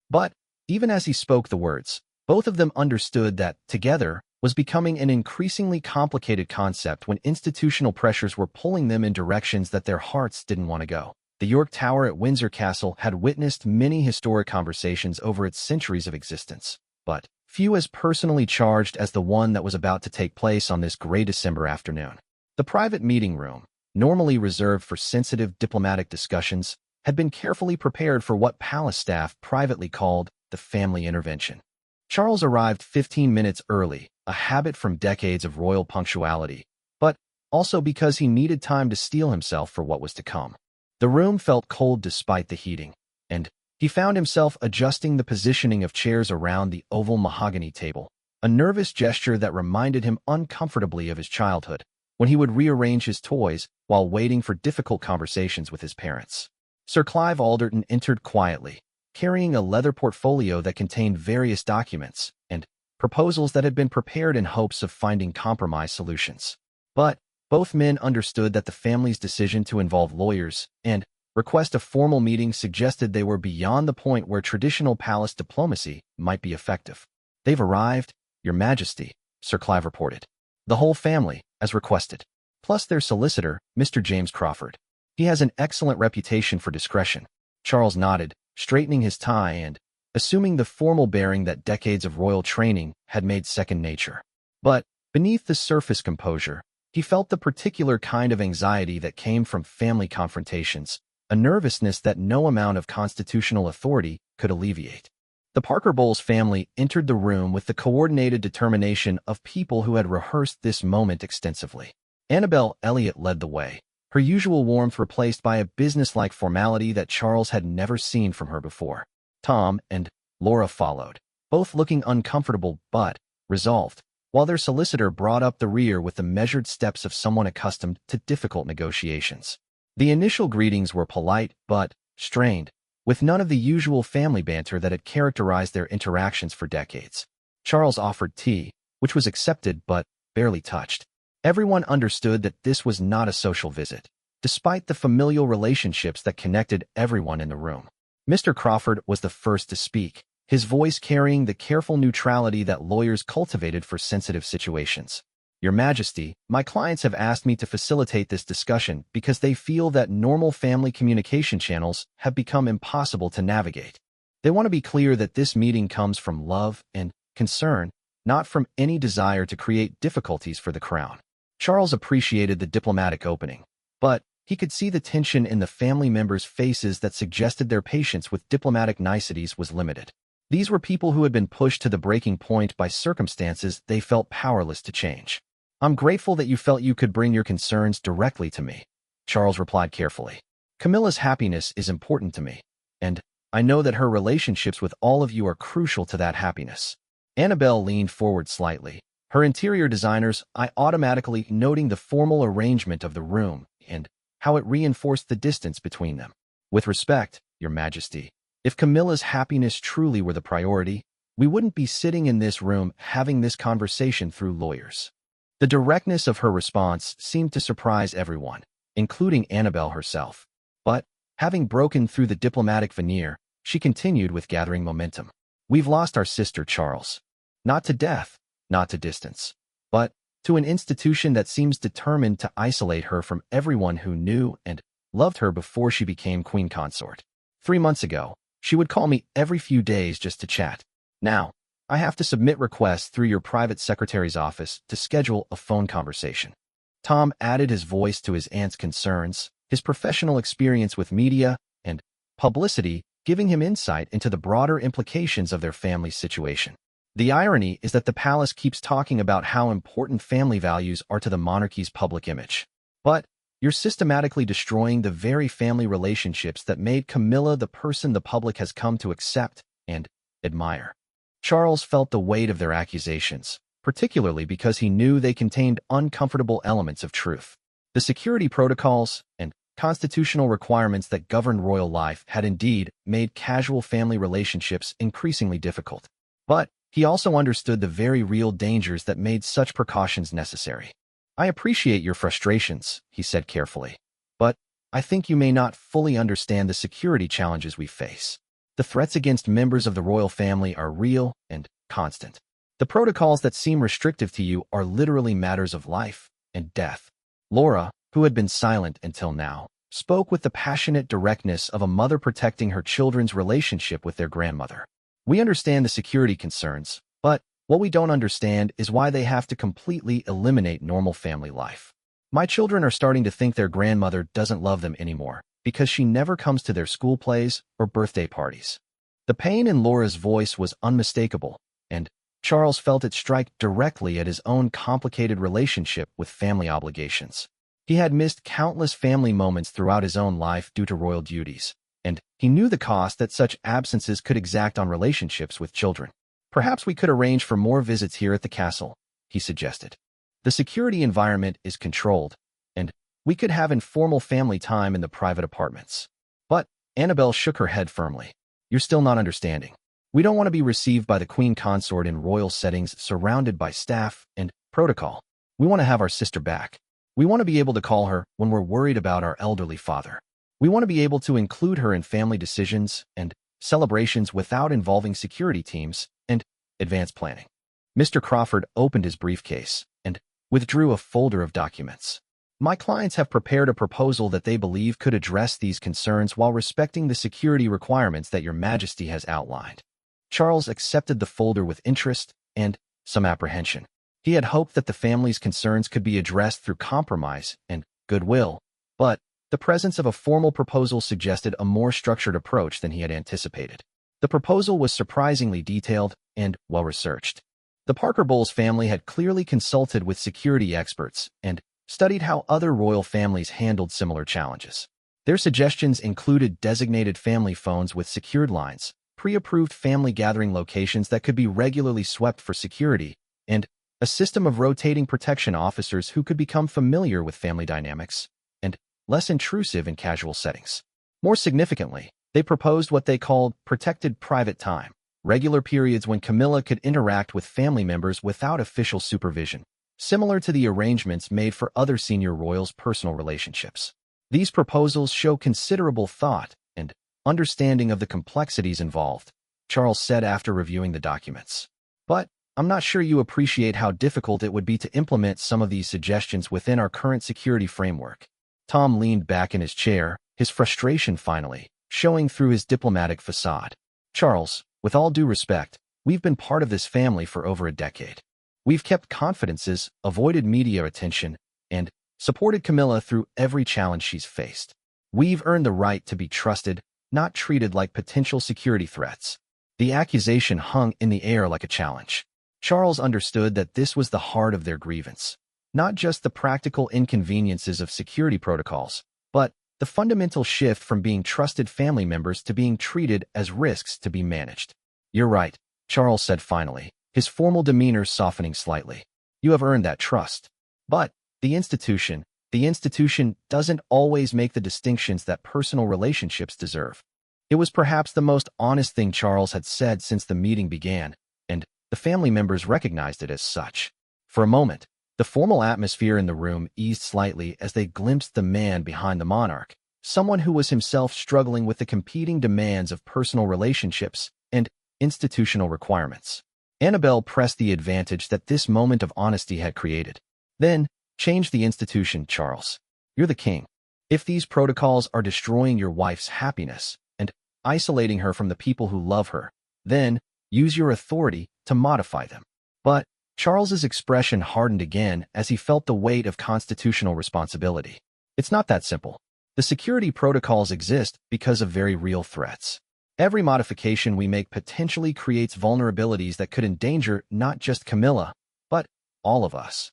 Speaker 1: But, even as he spoke the words, both of them understood that together was becoming an increasingly complicated concept when institutional pressures were pulling them in directions that their hearts didn't want to go. The York Tower at Windsor Castle had witnessed many historic conversations over its centuries of existence, but few as personally charged as the one that was about to take place on this gray December afternoon. The private meeting room, normally reserved for sensitive diplomatic discussions, had been carefully prepared for what palace staff privately called the family intervention. Charles arrived 15 minutes early, a habit from decades of royal punctuality, but also because he needed time to steel himself for what was to come. The room felt cold despite the heating, and he found himself adjusting the positioning of chairs around the oval mahogany table, a nervous gesture that reminded him uncomfortably of his childhood, when he would rearrange his toys while waiting for difficult conversations with his parents. Sir Clive Alderton entered quietly, carrying a leather portfolio that contained various documents and proposals that had been prepared in hopes of finding compromise solutions. But both men understood that the family's decision to involve lawyers and request a formal meeting suggested they were beyond the point where traditional palace diplomacy might be effective. "They've arrived, Your Majesty," Sir Clive reported. "The whole family, as requested, plus their solicitor, Mr. James Crawford. He has an excellent reputation for discretion." Charles nodded, straightening his tie and assuming the formal bearing that decades of royal training had made second nature. But beneath the surface composure, he felt the particular kind of anxiety that came from family confrontations, a nervousness that no amount of constitutional authority could alleviate. The Parker Bowles family entered the room with the coordinated determination of people who had rehearsed this moment extensively. Annabel Elliot led the way, her usual warmth replaced by a businesslike formality that Charles had never seen from her before. Tom and Laura followed, both looking uncomfortable but resolved, while their solicitor brought up the rear with the measured steps of someone accustomed to difficult negotiations. The initial greetings were polite but strained, with none of the usual family banter that had characterized their interactions for decades. Charles offered tea, which was accepted but barely touched. Everyone understood that this was not a social visit, despite the familial relationships that connected everyone in the room. Mr. Crawford was the first to speak, his voice carrying the careful neutrality that lawyers cultivated for sensitive situations. "Your Majesty, my clients have asked me to facilitate this discussion because they feel that normal family communication channels have become impossible to navigate. They want to be clear that this meeting comes from love and concern, not from any desire to create difficulties for the crown." Charles appreciated the diplomatic opening, but he could see the tension in the family members' faces that suggested their patience with diplomatic niceties was limited. These were people who had been pushed to the breaking point by circumstances they felt powerless to change. "I'm grateful that you felt you could bring your concerns directly to me," Charles replied carefully. "Camilla's happiness is important to me, and I know that her relationships with all of you are crucial to that happiness." Annabelle leaned forward slightly, her interior designers automatically noting the formal arrangement of the room and how it reinforced the distance between them. "With respect, Your Majesty, if Camilla's happiness truly were the priority, we wouldn't be sitting in this room having this conversation through lawyers." The directness of her response seemed to surprise everyone, including Annabelle herself. But, having broken through the diplomatic veneer, she continued with gathering momentum. "We've lost our sister, Charles. Not to death, not to distance, but to an institution that seems determined to isolate her from everyone who knew and loved her before she became queen consort. 3 months ago, she would call me every few days just to chat. Now, I have to submit requests through your private secretary's office to schedule a phone conversation." Tom added his voice to his aunt's concerns, his professional experience with media and publicity giving him insight into the broader implications of their family's situation. "The irony is that the palace keeps talking about how important family values are to the monarchy's public image. But you're systematically destroying the very family relationships that made Camilla the person the public has come to accept and admire." Charles felt the weight of their accusations, particularly because he knew they contained uncomfortable elements of truth. The security protocols and constitutional requirements that governed royal life had indeed made casual family relationships increasingly difficult. But he also understood the very real dangers that made such precautions necessary. "I appreciate your frustrations," he said carefully, "but I think you may not fully understand the security challenges we face. The threats against members of the royal family are real and constant. The protocols that seem restrictive to you are literally matters of life and death." Laura, who had been silent until now, spoke with the passionate directness of a mother protecting her children's relationship with their grandmother. We understand the security concerns, but what we don't understand is why they have to completely eliminate normal family life. My children are starting to think their grandmother doesn't love them anymore because she never comes to their school plays or birthday parties. The pain in Laura's voice was unmistakable, and Charles felt it strike directly at his own complicated relationship with family obligations. He had missed countless family moments throughout his own life due to royal duties, and he knew the cost that such absences could exact on relationships with children. Perhaps we could arrange for more visits here at the castle, he suggested. The security environment is controlled, and we could have informal family time in the private apartments. But Annabelle shook her head firmly. You're still not understanding. We don't want to be received by the queen consort in royal settings surrounded by staff and protocol. We want to have our sister back. We want to be able to call her when we're worried about our elderly father. We want to be able to include her in family decisions and celebrations without involving security teams and advanced planning. Mr. Crawford opened his briefcase and withdrew a folder of documents. My clients have prepared a proposal that they believe could address these concerns while respecting the security requirements that Your Majesty has outlined. Charles accepted the folder with interest and some apprehension. He had hoped that the family's concerns could be addressed through compromise and goodwill, but the presence of a formal proposal suggested a more structured approach than he had anticipated. The proposal was surprisingly detailed and well-researched. The Parker Bowles family had clearly consulted with security experts and studied how other royal families handled similar challenges. Their suggestions included designated family phones with secured lines, pre-approved family gathering locations that could be regularly swept for security, and a system of rotating protection officers who could become familiar with family dynamics and less intrusive in casual settings. More significantly, they proposed what they called protected private time, regular periods when Camilla could interact with family members without official supervision, similar to the arrangements made for other senior royals' personal relationships. These proposals show considerable thought and understanding of the complexities involved, Charles said after reviewing the documents. But I'm not sure you appreciate how difficult it would be to implement some of these suggestions within our current security framework. Tom leaned back in his chair, his frustration finally showing through his diplomatic facade. Charles, with all due respect, we've been part of this family for over a decade. We've kept confidences, avoided media attention, and supported Camilla through every challenge she's faced. We've earned the right to be trusted, not treated like potential security threats. The accusation hung in the air like a challenge. Charles understood that this was the heart of their grievance, not just the practical inconveniences of security protocols, but the fundamental shift from being trusted family members to being treated as risks to be managed. You're right, Charles said finally, his formal demeanor softening slightly. You have earned that trust. But the institution doesn't always make the distinctions that personal relationships deserve. It was perhaps the most honest thing Charles had said since the meeting began, and the family members recognized it as such. For a moment, the formal atmosphere in the room eased slightly as they glimpsed the man behind the monarch, someone who was himself struggling with the competing demands of personal relationships and institutional requirements. Annabelle pressed the advantage that this moment of honesty had created. Then, change the institution, Charles. You're the king. If these protocols are destroying your wife's happiness and isolating her from the people who love her, then use your authority to modify them. But Charles's expression hardened again as he felt the weight of constitutional responsibility. It's not that simple. The security protocols exist because of very real threats. Every modification we make potentially creates vulnerabilities that could endanger not just Camilla, but all of us.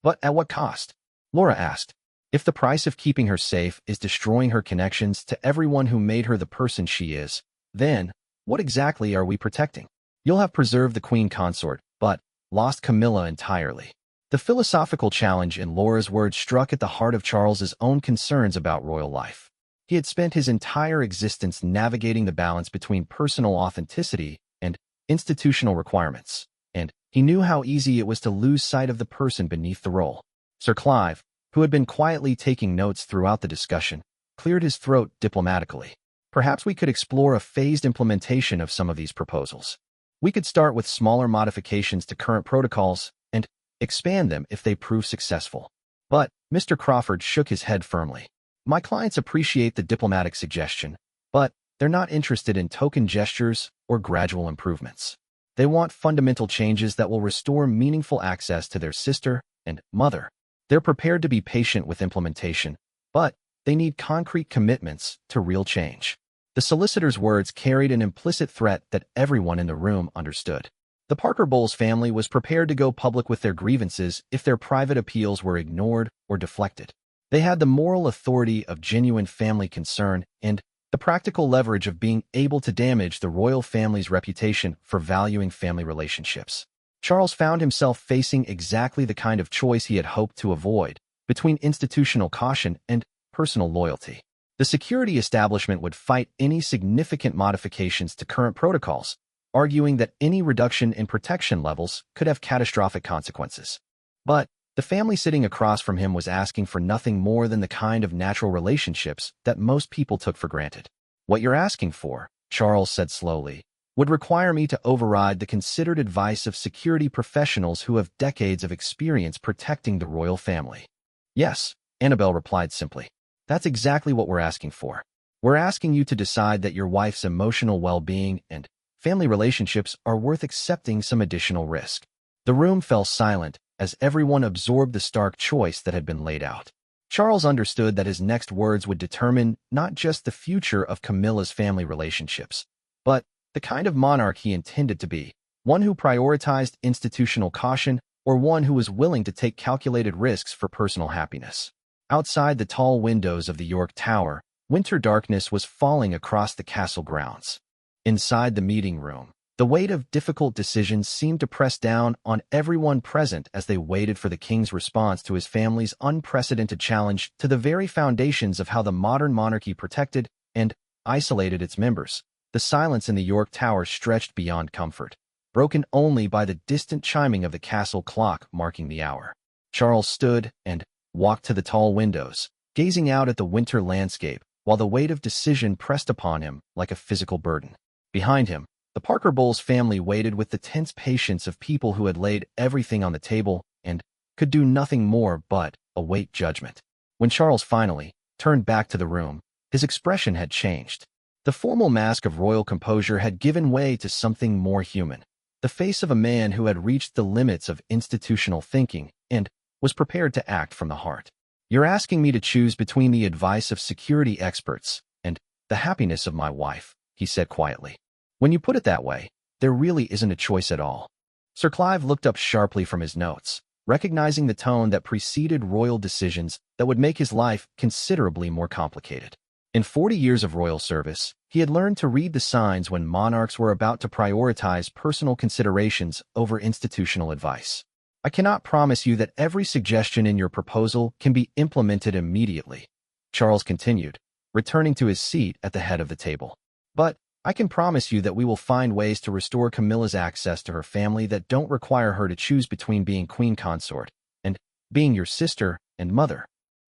Speaker 1: But at what cost? Laura asked. If the price of keeping her safe is destroying her connections to everyone who made her the person she is, then what exactly are we protecting? You'll have preserved the queen consort, but lost Camilla entirely. The philosophical challenge in Laura's words struck at the heart of Charles's own concerns about royal life. He had spent his entire existence navigating the balance between personal authenticity and institutional requirements, and he knew how easy it was to lose sight of the person beneath the role. Sir Clive, who had been quietly taking notes throughout the discussion, cleared his throat diplomatically. Perhaps we could explore a phased implementation of some of these proposals. We could start with smaller modifications to current protocols and expand them if they prove successful. But Mr. Crawford shook his head firmly. My clients appreciate the diplomatic suggestion, but they're not interested in token gestures or gradual improvements. They want fundamental changes that will restore meaningful access to their sister and mother. They're prepared to be patient with implementation, but they need concrete commitments to real change. The solicitor's words carried an implicit threat that everyone in the room understood. The Parker Bowles family was prepared to go public with their grievances if their private appeals were ignored or deflected. They had the moral authority of genuine family concern and the practical leverage of being able to damage the royal family's reputation for valuing family relationships. Charles found himself facing exactly the kind of choice he had hoped to avoid, between institutional caution and personal loyalty. The security establishment would fight any significant modifications to current protocols, arguing that any reduction in protection levels could have catastrophic consequences. But the family sitting across from him was asking for nothing more than the kind of natural relationships that most people took for granted. What you're asking for, Charles said slowly, would require me to override the considered advice of security professionals who have decades of experience protecting the royal family. Yes, Annabelle replied simply. That's exactly what we're asking for. We're asking you to decide that your wife's emotional well-being and family relationships are worth accepting some additional risk. The room fell silent as everyone absorbed the stark choice that had been laid out. Charles understood that his next words would determine not just the future of Camilla's family relationships, but the kind of monarch he intended to be, one who prioritized institutional caution or one who was willing to take calculated risks for personal happiness. Outside the tall windows of the York Tower, winter darkness was falling across the castle grounds. Inside the meeting room, the weight of difficult decisions seemed to press down on everyone present as they waited for the king's response to his family's unprecedented challenge to the very foundations of how the modern monarchy protected and isolated its members. The silence in the York Tower stretched beyond comfort, broken only by the distant chiming of the castle clock marking the hour. Charles stood and walked to the tall windows, gazing out at the winter landscape while the weight of decision pressed upon him like a physical burden. Behind him, the Parker Bowles family waited with the tense patience of people who had laid everything on the table and could do nothing more but await judgment. When Charles finally turned back to the room, his expression had changed. The formal mask of royal composure had given way to something more human, the face of a man who had reached the limits of institutional thinking and was prepared to act from the heart. You're asking me to choose between the advice of security experts and the happiness of my wife, he said quietly. When you put it that way, there really isn't a choice at all. Sir Clive looked up sharply from his notes, recognizing the tone that preceded royal decisions that would make his life considerably more complicated. In 40 years of royal service, he had learned to read the signs when monarchs were about to prioritize personal considerations over institutional advice. I cannot promise you that every suggestion in your proposal can be implemented immediately, Charles continued, returning to his seat at the head of the table. But I can promise you that we will find ways to restore Camilla's access to her family that don't require her to choose between being queen consort and being your sister and mother.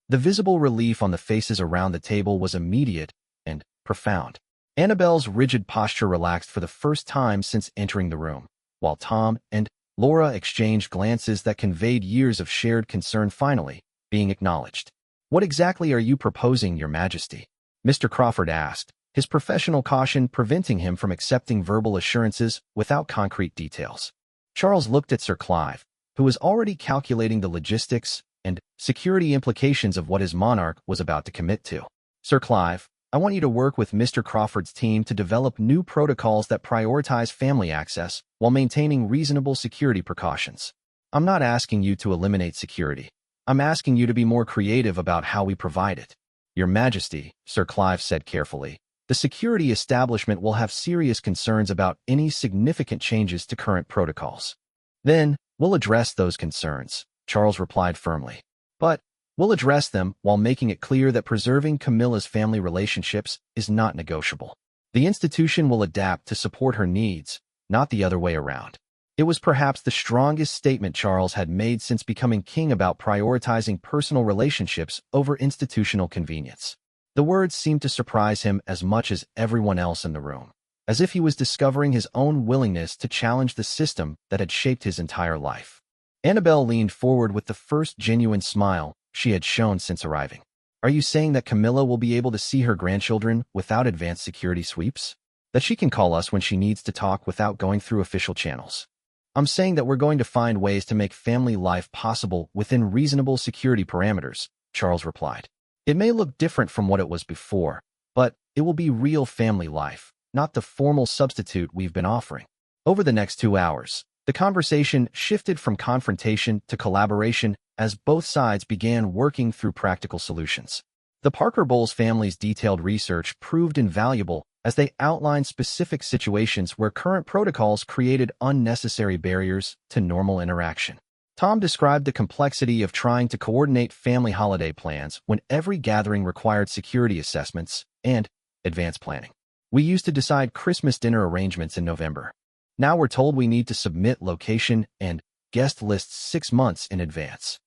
Speaker 1: The visible relief on the faces around the table was immediate and profound. Annabelle's rigid posture relaxed for the first time since entering the room, while Tom and Laura exchanged glances that conveyed years of shared concern finally being acknowledged. What exactly are you proposing, Your Majesty? Mr. Crawford asked, his professional caution preventing him from accepting verbal assurances without concrete details. Charles looked at Sir Clive, who was already calculating the logistics and security implications of what his monarch was about to commit to. Sir Clive, I want you to work with Mr. Crawford's team to develop new protocols that prioritize family access while maintaining reasonable security precautions. I'm not asking you to eliminate security. I'm asking you to be more creative about how we provide it. Your Majesty, Sir Clive said carefully, the security establishment will have serious concerns about any significant changes to current protocols. Then, we'll address those concerns, Charles replied firmly. But we'll address them while making it clear that preserving Camilla's family relationships is not negotiable. The institution will adapt to support her needs, not the other way around. It was perhaps the strongest statement Charles had made since becoming king about prioritizing personal relationships over institutional convenience. The words seemed to surprise him as much as everyone else in the room, as if he was discovering his own willingness to challenge the system that had shaped his entire life. Annabelle leaned forward with the first genuine smile she had shown since arriving. Are you saying that Camilla will be able to see her grandchildren without advanced security sweeps? That she can call us when she needs to talk without going through official channels? I'm saying that we're going to find ways to make family life possible within reasonable security parameters, Charles replied. It may look different from what it was before, but it will be real family life, not the formal substitute we've been offering. Over the next 2 hours, the conversation shifted from confrontation to collaboration as both sides began working through practical solutions. The Parker Bowles family's detailed research proved invaluable as they outlined specific situations where current protocols created unnecessary barriers to normal interaction. Tom described the complexity of trying to coordinate family holiday plans when every gathering required security assessments and advanced planning. We used to decide Christmas dinner arrangements in November. Now we're told we need to submit location and guest lists 6 months in advance.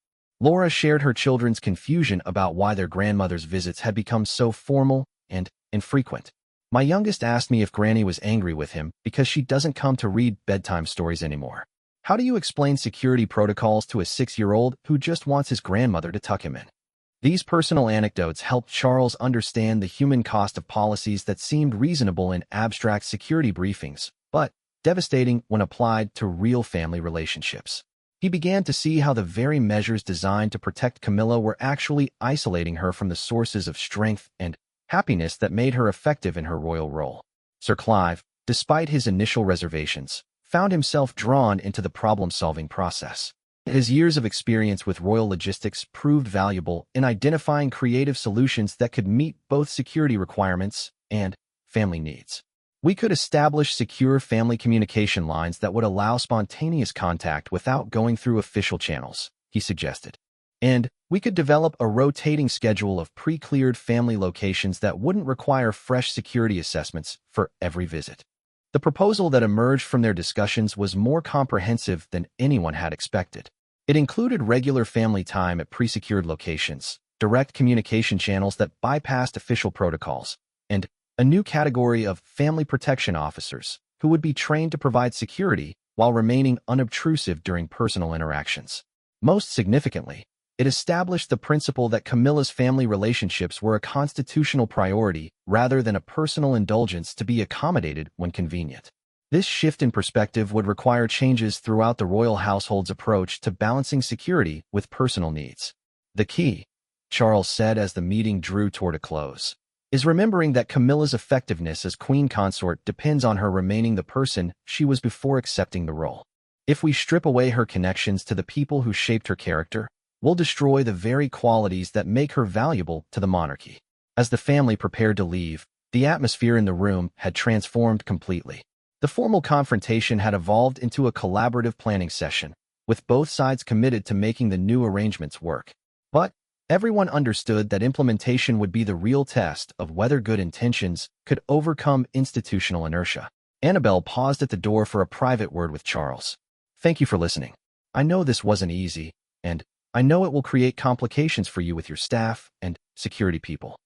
Speaker 1: Laura shared her children's confusion about why their grandmother's visits had become so formal and infrequent. My youngest asked me if Granny was angry with him because she doesn't come to read bedtime stories anymore. How do you explain security protocols to a 6-year-old who just wants his grandmother to tuck him in? These personal anecdotes helped Charles understand the human cost of policies that seemed reasonable in abstract security briefings, but devastating when applied to real family relationships. He began to see how the very measures designed to protect Camilla were actually isolating her from the sources of strength and happiness that made her effective in her royal role. Sir Clive, despite his initial reservations, found himself drawn into the problem-solving process. His years of experience with royal logistics proved valuable in identifying creative solutions that could meet both security requirements and family needs. We could establish secure family communication lines that would allow spontaneous contact without going through official channels, he suggested. And we could develop a rotating schedule of pre-cleared family locations that wouldn't require fresh security assessments for every visit. The proposal that emerged from their discussions was more comprehensive than anyone had expected. It included regular family time at pre-secured locations, direct communication channels that bypassed official protocols, and a new category of family protection officers who would be trained to provide security while remaining unobtrusive during personal interactions. Most significantly, it established the principle that Camilla's family relationships were a constitutional priority rather than a personal indulgence to be accommodated when convenient. This shift in perspective would require changes throughout the royal household's approach to balancing security with personal needs. The key, Charles said as the meeting drew toward a close, is remembering that Camilla's effectiveness as queen consort depends on her remaining the person she was before accepting the role. If we strip away her connections to the people who shaped her character, we'll destroy the very qualities that make her valuable to the monarchy. As the family prepared to leave, the atmosphere in the room had transformed completely. The formal confrontation had evolved into a collaborative planning session, with both sides committed to making the new arrangements work. But everyone understood that implementation would be the real test of whether good intentions could overcome institutional inertia. Annabelle paused at the door for a private word with Charles. Thank you for listening. I know this wasn't easy, and I know it will create complications for you with your staff and security people.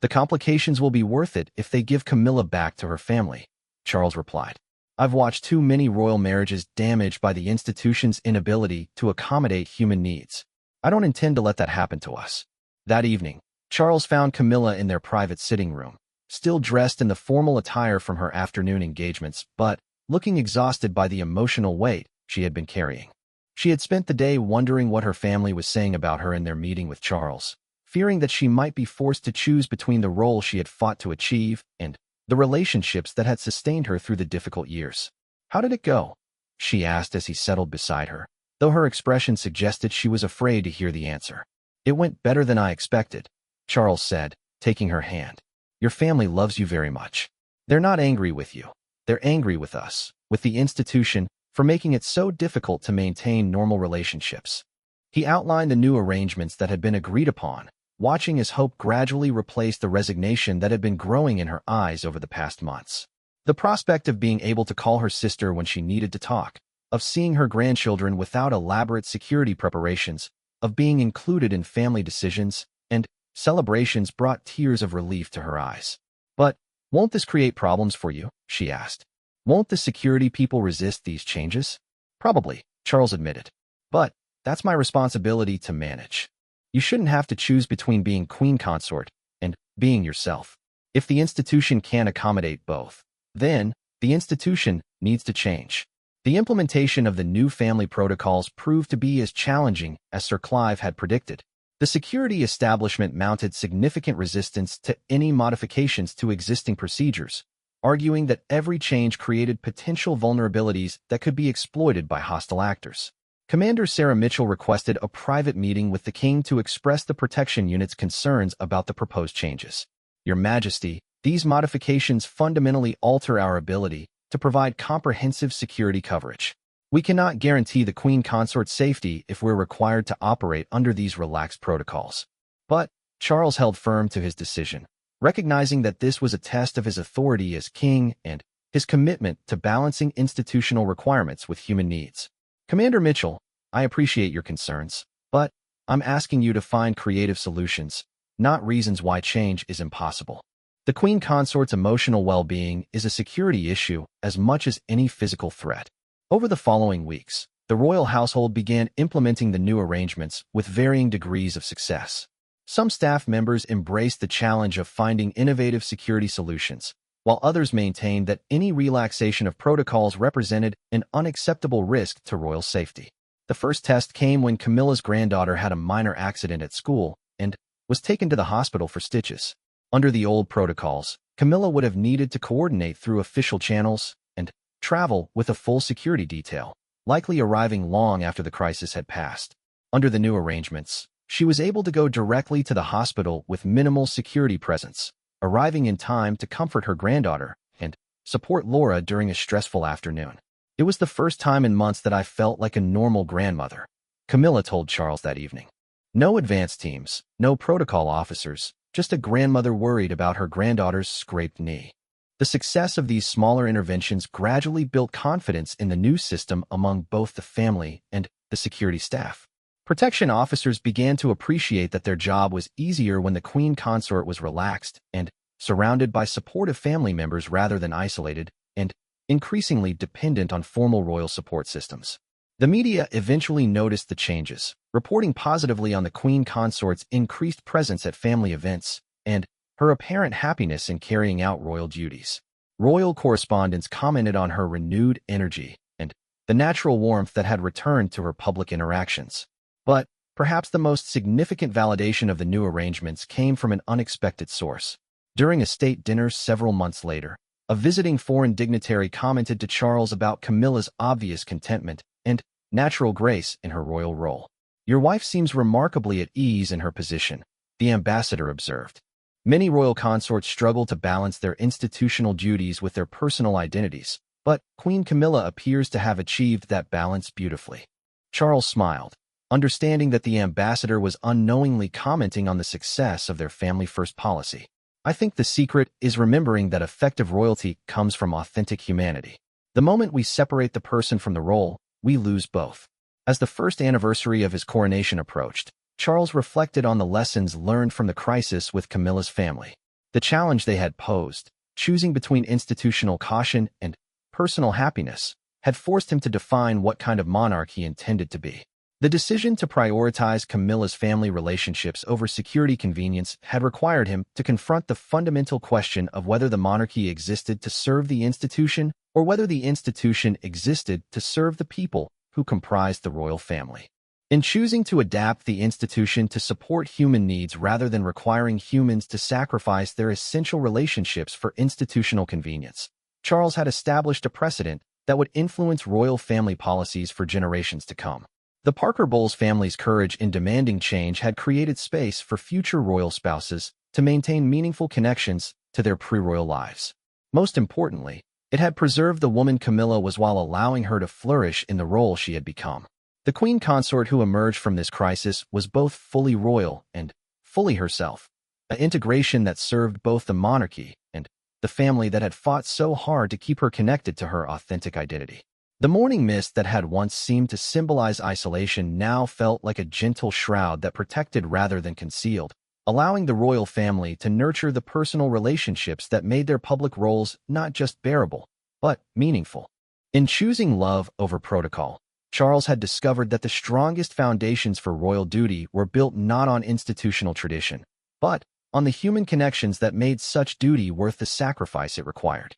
Speaker 1: The complications will be worth it if they give Camilla back to her family, Charles replied. I've watched too many royal marriages damaged by the institution's inability to accommodate human needs. I don't intend to let that happen to us. That evening, Charles found Camilla in their private sitting room, still dressed in the formal attire from her afternoon engagements, but looking exhausted by the emotional weight she had been carrying. She had spent the day wondering what her family was saying about her in their meeting with Charles, fearing that she might be forced to choose between the role she had fought to achieve and the relationships that had sustained her through the difficult years. How did it go? She asked as he settled beside her, though her expression suggested she was afraid to hear the answer. It went better than I expected, Charles said, taking her hand. Your family loves you very much. They're not angry with you. They're angry with us, with the institution, for making it so difficult to maintain normal relationships. He outlined the new arrangements that had been agreed upon, watching as hope gradually replaced the resignation that had been growing in her eyes over the past months. The prospect of being able to call her sister when she needed to talk, of seeing her grandchildren without elaborate security preparations, of being included in family decisions and celebrations brought tears of relief to her eyes. But won't this create problems for you? She asked. Won't the security people resist these changes? Probably, Charles admitted. But that's my responsibility to manage. You shouldn't have to choose between being queen consort and being yourself. If the institution can't accommodate both, then the institution needs to change. The implementation of the new family protocols proved to be as challenging as Sir Clive had predicted. The security establishment mounted significant resistance to any modifications to existing procedures, arguing that every change created potential vulnerabilities that could be exploited by hostile actors. Commander Sarah Mitchell requested a private meeting with the king to express the protection unit's concerns about the proposed changes. Your Majesty, these modifications fundamentally alter our ability to provide comprehensive security coverage. We cannot guarantee the Queen Consort's safety if we're required to operate under these relaxed protocols. But Charles held firm to his decision, recognizing that this was a test of his authority as king and his commitment to balancing institutional requirements with human needs. Commander Mitchell, I appreciate your concerns, but I'm asking you to find creative solutions, not reasons why change is impossible. The Queen Consort's emotional well-being is a security issue as much as any physical threat. Over the following weeks, the royal household began implementing the new arrangements with varying degrees of success. Some staff members embraced the challenge of finding innovative security solutions, while others maintained that any relaxation of protocols represented an unacceptable risk to royal safety. The first test came when Camilla's granddaughter had a minor accident at school and was taken to the hospital for stitches. Under the old protocols, Camilla would have needed to coordinate through official channels and travel with a full security detail, likely arriving long after the crisis had passed. Under the new arrangements, she was able to go directly to the hospital with minimal security presence, arriving in time to comfort her granddaughter and support Laura during a stressful afternoon. It was the first time in months that I felt like a normal grandmother, Camilla told Charles that evening. No advance teams, no protocol officers, just a grandmother worried about her granddaughter's scraped knee. The success of these smaller interventions gradually built confidence in the new system among both the family and the security staff. Protection officers began to appreciate that their job was easier when the Queen Consort was relaxed and surrounded by supportive family members rather than isolated and increasingly dependent on formal royal support systems. The media eventually noticed the changes, reporting positively on the Queen Consort's increased presence at family events and her apparent happiness in carrying out royal duties. Royal correspondents commented on her renewed energy and the natural warmth that had returned to her public interactions. But perhaps the most significant validation of the new arrangements came from an unexpected source. During a state dinner several months later, a visiting foreign dignitary commented to Charles about Camilla's obvious contentment and natural grace in her royal role. Your wife seems remarkably at ease in her position, the ambassador observed. Many royal consorts struggle to balance their institutional duties with their personal identities, but Queen Camilla appears to have achieved that balance beautifully. Charles smiled, understanding that the ambassador was unknowingly commenting on the success of their family-first policy. I think the secret is remembering that effective royalty comes from authentic humanity. The moment we separate the person from the role, we lose both. As the first anniversary of his coronation approached, Charles reflected on the lessons learned from the crisis with Camilla's family. The challenge they had posed, choosing between institutional caution and personal happiness, had forced him to define what kind of monarch he intended to be. The decision to prioritize Camilla's family relationships over security convenience had required him to confront the fundamental question of whether the monarchy existed to serve the institution or whether the institution existed to serve the people who comprised the royal family. In choosing to adapt the institution to support human needs rather than requiring humans to sacrifice their essential relationships for institutional convenience, Charles had established a precedent that would influence royal family policies for generations to come. The Parker Bowles family's courage in demanding change had created space for future royal spouses to maintain meaningful connections to their pre-royal lives. Most importantly, it had preserved the woman Camilla was while allowing her to flourish in the role she had become. The Queen Consort who emerged from this crisis was both fully royal and fully herself, an integration that served both the monarchy and the family that had fought so hard to keep her connected to her authentic identity. The morning mist that had once seemed to symbolize isolation now felt like a gentle shroud that protected rather than concealed, allowing the royal family to nurture the personal relationships that made their public roles not just bearable, but meaningful. In choosing love over protocol, Charles had discovered that the strongest foundations for royal duty were built not on institutional tradition, but on the human connections that made such duty worth the sacrifice it required.